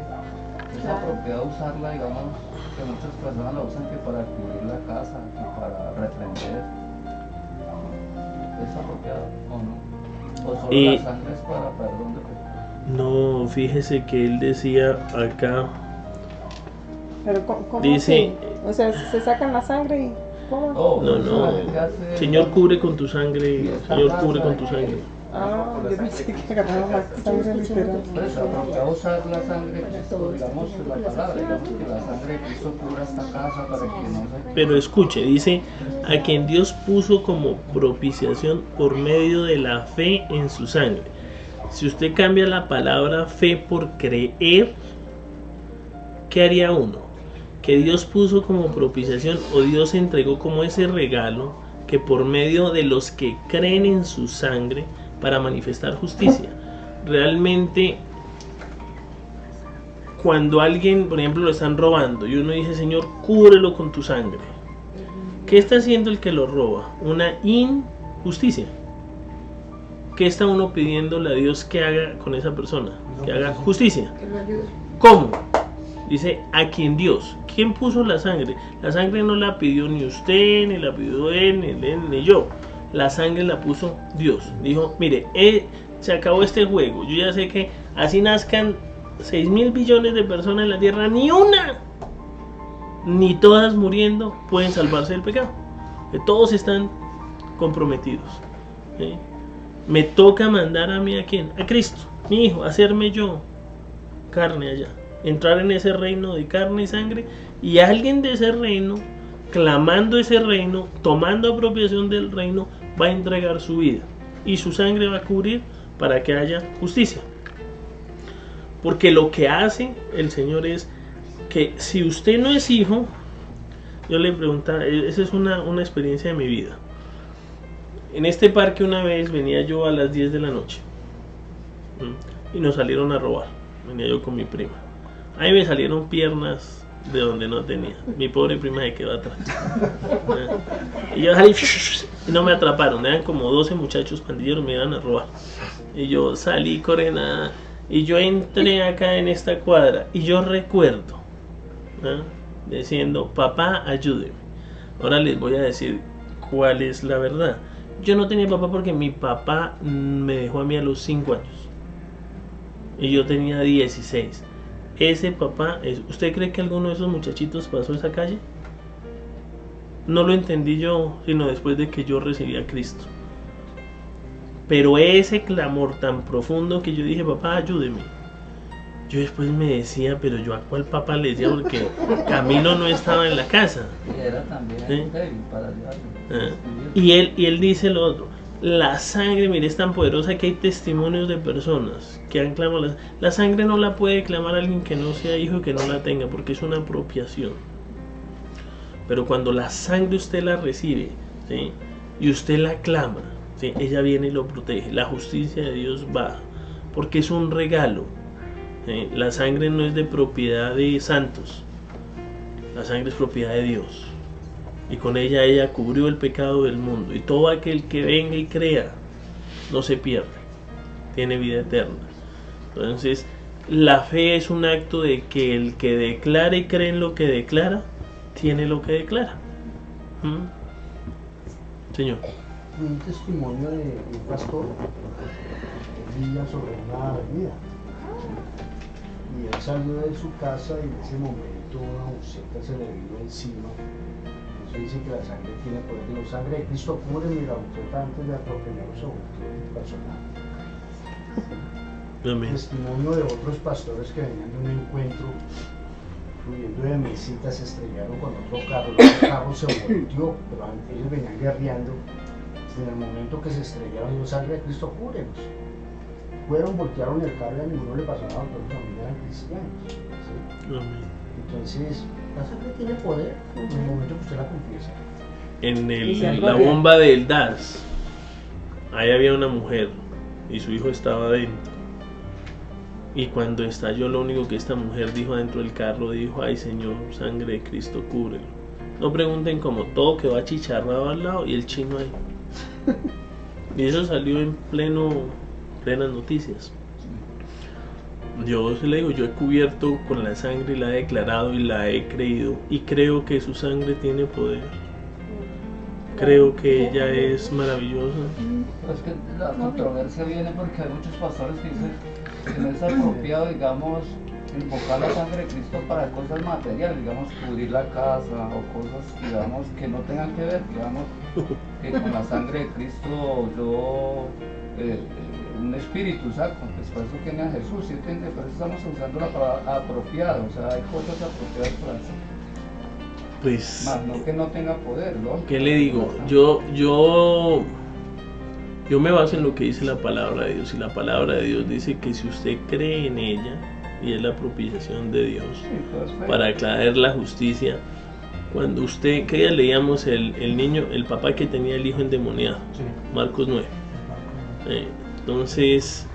¿Es Claro. apropiado usarla, digamos, que muchas personas la usan que para cubrir la casa, que para reprender? ¿Es apropiado o no? ¿O solo Y- la sangre es para perdón de pecados? No, fíjese que él decía acá, Pero ¿cómo Dice- así? O sea, se sacan la sangre y ¿cómo? Oh, no, eso no, la gente hace, Señor digamos, cubre con tu sangre, Señor cubre con tu sangre. Ah, yo pensé que agarraba la sangre literal. Pues es apropiado usar la sangre de Cristo, digamos, la palabra, digamos que la sangre de Cristo cubra esta casa para que no se... Pero escuche, dice, a quien Dios puso como propiciación por medio de la fe en su sangre. Si usted cambia la palabra fe por creer, ¿qué haría uno? Que Dios puso como propiciación o Dios entregó como ese regalo que por medio de los que creen en su sangre para manifestar justicia. Realmente, cuando alguien, por ejemplo, lo están robando y uno dice, Señor, cúbrelo con tu sangre, ¿qué está haciendo el que lo roba? Una injusticia. ¿Qué está uno pidiéndole a Dios que haga con esa persona? Que haga justicia. Que lo ayude. ¿Cómo? Dice, a quien Dios. ¿Quién puso la sangre? La sangre no la pidió ni usted, ni la pidió él, ni yo. La sangre la puso Dios. Dijo, mire, se acabó este juego. Yo ya sé que así nazcan 6.000 billones de personas en la tierra, ni una, ni todas muriendo, pueden salvarse del pecado. Que todos están comprometidos. ¿Sí? Me toca mandar a mí, ¿a quién? A Cristo, mi hijo, hacerme yo carne allá, entrar en ese reino de carne y sangre, y alguien de ese reino, clamando ese reino, tomando apropiación del reino, va a entregar su vida y su sangre va a cubrir para que haya justicia. Porque lo que hace el Señor es que si usted no es hijo, yo le preguntaba, esa es una experiencia de mi vida. En este parque una vez venía yo a las 10 de la noche y nos salieron a robar. Venía yo con mi prima. Ahí me salieron piernas de donde no tenía. Mi pobre prima se quedó atrás. Y yo salí y no me atraparon. Eran como 12 muchachos pandilleros, me iban a robar. Y yo salí corriendo y yo entré acá en esta cuadra y yo recuerdo diciendo, papá, ayúdeme. Ahora les voy a decir cuál es la verdad. Yo no tenía papá porque mi papá me dejó a mí a los 5 años y yo tenía 16. Ese papá, ¿usted cree que alguno de esos muchachitos pasó esa calle? No lo entendí yo, sino después de que yo recibí a Cristo. Pero ese clamor tan profundo que yo dije, papá, ayúdeme. Yo después me decía, pero yo a cuál papá le decía porque Camilo no estaba en la casa. Y era también ¿Sí? débil para ayudarlo. Y él dice lo otro. La sangre, mire, es tan poderosa que hay testimonios de personas que han clamado. La sangre no la puede clamar alguien que no sea hijo y que no la tenga, porque es una apropiación. Pero cuando la sangre usted la recibe, ¿sí? Y usted la clama, ¿sí? Ella viene y lo protege. La justicia de Dios va, porque es un regalo. ¿Sí? La sangre no es de propiedad de santos. La sangre es propiedad de Dios. Y con ella cubrió el pecado del mundo. Y todo aquel que venga y crea no se pierde, tiene vida eterna. Entonces, la fe es un acto de que el que declara y cree en lo que declara, tiene lo que declara. Señor. Un testimonio de un pastor que vivía sobre una avenida. Y él salió de su casa y en ese momento una buceta se le vino encima. Eso dice que la sangre tiene poder. La sangre de Cristo cubre y la buceta antes de atropellar sobre el personal. Amén. Testimonio de otros pastores que venían de un encuentro subiendo de mesita se estrellaron con otro carro se volteó, pero ellos venían guerreando. En el momento que se estrellaron, la sangre de Cristo cúbrelos. Fueron, voltearon el carro y a ninguno le pasó nada, pero también eran cristianos. ¿Sí? Amén. Entonces, la sangre tiene poder en el momento que usted la confiesa. En la bomba del DAS, ahí había una mujer y su hijo estaba adentro. Y cuando estalló, lo único que esta mujer dijo adentro del carro, dijo: ay Señor, sangre de Cristo, cúbrelo. No pregunten cómo, todo quedó achicharrado al lado y el chino ahí. Y eso salió en plenas noticias. Yo se le digo, yo he cubierto con la sangre y la he declarado y la he creído. Y creo que su sangre tiene poder. Creo que ella es maravillosa. Pero es que la controversia viene porque hay muchos pastores que dicen que no es apropiado, digamos, invocar la sangre de Cristo para cosas materiales, digamos, cubrir la casa o cosas, digamos, que no tengan que ver, digamos, que con la sangre de Cristo yo, un espíritu saco, pues por eso tiene a Jesús, ¿sí entiende? Por eso estamos usando la palabra apropiado, o sea, hay cosas apropiadas para eso. Pues, Más no que no tenga poder, ¿no? ¿qué le digo? Yo me baso en lo que dice la palabra de Dios. Y la palabra de Dios dice que si usted cree en ella, y es la propiciación de Dios para aclarar la justicia. Cuando usted, que ya leíamos el niño, el papá que tenía el hijo endemoniado, Marcos 9. Entonces,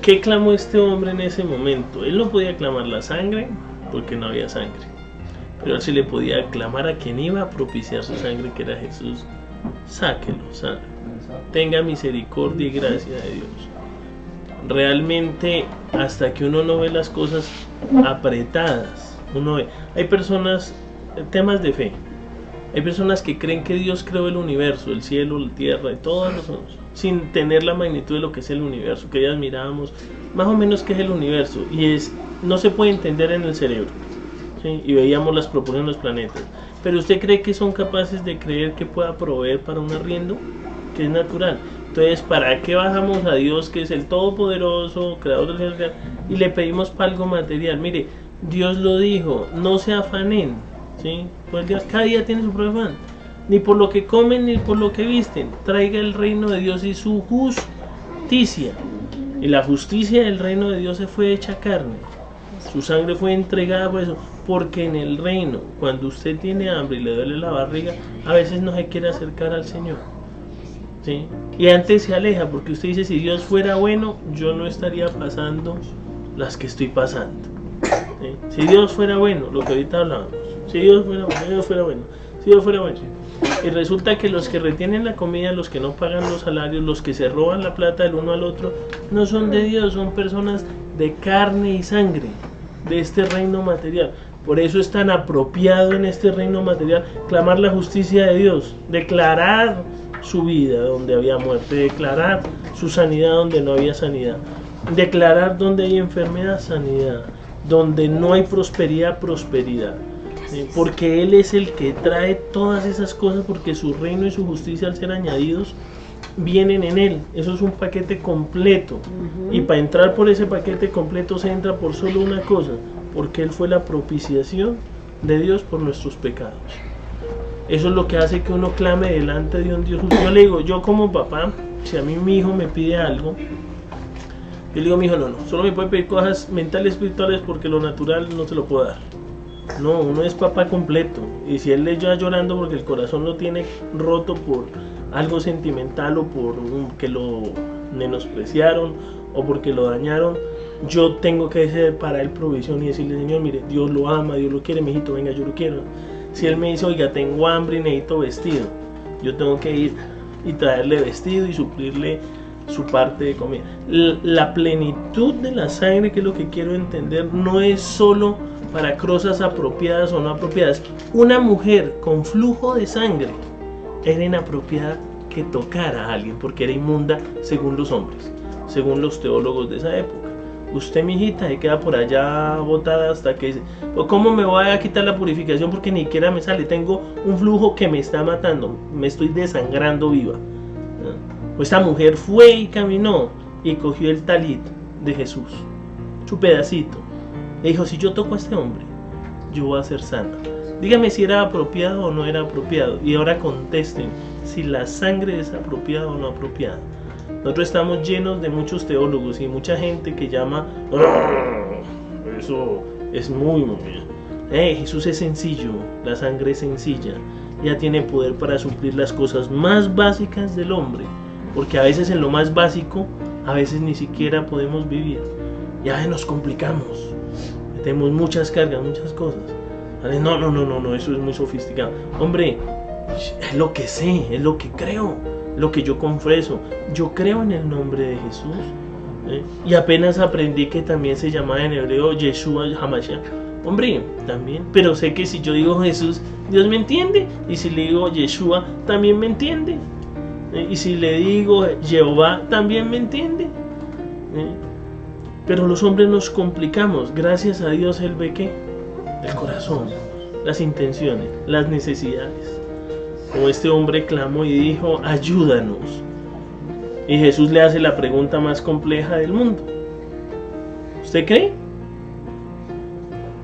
¿qué clamó este hombre en ese momento? Él no podía clamar la sangre porque no había sangre, pero él sí le podía clamar a quien iba a propiciar su sangre, que era Jesús. Sáquelo, tenga misericordia y gracia de Dios. Realmente, hasta que uno no ve las cosas apretadas, uno ve. Hay personas, temas de fe, hay personas que creen que Dios creó el universo, el cielo, la tierra y todas las cosas, sin tener la magnitud de lo que es el universo, que ya mirábamos más o menos qué es el universo, y no se puede entender en el cerebro, ¿sí? Y veíamos las proporciones de los planetas. Pero usted cree que son capaces de creer que pueda proveer para un arriendo, que es natural. Entonces, ¿para qué bajamos a Dios, que es el Todopoderoso, creador del cielo, y le pedimos para algo material? Mire, Dios lo dijo, no se afanen, ¿sí? Pues Dios, cada día tiene su propio afán, ni por lo que comen ni por lo que visten. Traiga el reino de Dios y su justicia. Y la justicia del reino de Dios se fue hecha carne. Su sangre fue entregada por eso. Porque en el reino, cuando usted tiene hambre y le duele la barriga, a veces no se quiere acercar al Señor, ¿sí? Y antes se aleja, porque usted dice: si Dios fuera bueno, yo no estaría pasando las que estoy pasando, ¿sí? Si Dios fuera bueno, lo que ahorita hablábamos, si Dios fuera bueno, si Dios fuera bueno, si Dios fuera bueno. Y resulta que los que retienen la comida, los que no pagan los salarios, los que se roban la plata del uno al otro, no son de Dios, son personas de carne y sangre, de este reino material. Por eso es tan apropiado en este reino material clamar la justicia de Dios, declarar su vida donde había muerte, declarar su sanidad donde no había sanidad, declarar donde hay enfermedad, sanidad, donde no hay prosperidad, prosperidad. Porque Él es el que trae todas esas cosas, porque su reino y su justicia, al ser añadidos, vienen en Él. Eso es un paquete completo. Y para entrar por ese paquete completo se entra por solo una cosa: porque Él fue la propiciación de Dios por nuestros pecados. Eso es lo que hace que uno clame delante de un Dios justo. Yo le digo, yo como papá, si a mí mi hijo me pide algo, yo le digo: mi hijo, no, solo me puede pedir cosas mentales, espirituales, porque lo natural no te lo puedo dar. No, uno es papá completo. Y si él le está llorando porque el corazón lo tiene roto por algo sentimental, o por que lo menospreciaron, o porque lo dañaron, yo tengo que hacer para él provisión y decirle: Señor, mire, Dios lo ama, Dios lo quiere, mijito, venga, yo lo quiero. Si él me dice: oiga, tengo hambre y necesito vestido, yo tengo que ir y traerle vestido y suplirle su parte de comida. La plenitud de la sangre, que es lo que quiero entender, no es solo para cosas apropiadas o no apropiadas. Una mujer con flujo de sangre era inapropiada que tocara a alguien, porque era inmunda según los hombres, según los teólogos de esa época. Usted, mi hijita, se queda por allá botada hasta que... ¿Cómo me voy a quitar la purificación? Porque ni siquiera me sale. Tengo un flujo que me está matando. Me estoy desangrando viva. Pues esta mujer fue y caminó y cogió el talit de Jesús, su pedacito, Y dijo, si yo toco a este hombre, yo voy a ser sana. Dígame si era apropiado o no era apropiado. Y ahora contesten si la sangre es apropiada o no apropiada. Nosotros estamos llenos de muchos teólogos y mucha gente que llama, eso es muy bien. Jesús es sencillo, la sangre es sencilla. Ya tiene poder para suplir las cosas más básicas del hombre. Porque a veces en lo más básico, a veces ni siquiera podemos vivir. Ya nos complicamos. Tenemos muchas cargas, muchas cosas. No, eso es muy sofisticado. Hombre, es lo que sé, es lo que creo, lo que yo confeso. Yo creo en el nombre de Jesús. Y apenas aprendí que también se llamaba en hebreo Yeshua HaMashiach. Hombre, también. Pero sé que si yo digo Jesús, Dios me entiende. Y si le digo Yeshua, también me entiende. Y si le digo Jehová, también me entiende. Pero los hombres nos complicamos. Gracias a Dios Él ve ¿qué? El corazón, las intenciones, las necesidades. Como este hombre clamó y dijo, ayúdanos. Y Jesús le hace la pregunta más compleja del mundo. ¿Usted cree?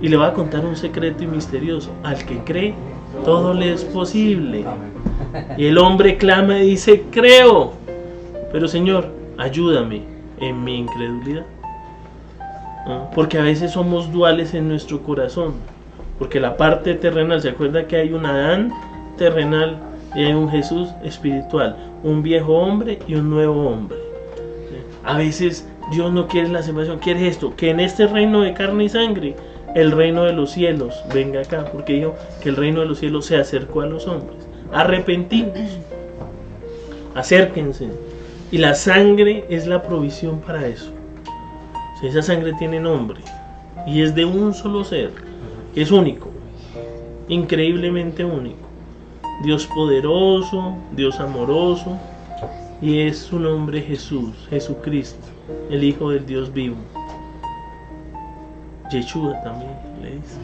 Y le va a contar un secreto y misterioso. Al que cree, todo le es posible. Y el hombre clama y dice, creo. Pero Señor, ayúdame en mi incredulidad. Porque a veces somos duales en nuestro corazón. Porque la parte terrenal, ¿se acuerda que hay un Adán terrenal y hay un Jesús espiritual? Un viejo hombre y un nuevo hombre. A veces Dios no quiere la separación, quiere esto, que en este reino de carne y sangre, el reino de los cielos venga acá. Porque dijo que el reino de los cielos se acercó a los hombres. Arrepentimos, acérquense. Y la sangre es la provisión para eso. Esa sangre tiene nombre y es de un solo ser, es único, increíblemente único. Dios poderoso, Dios amoroso, y es su nombre Jesús, Jesucristo, el Hijo del Dios vivo. Yeshua también le dice.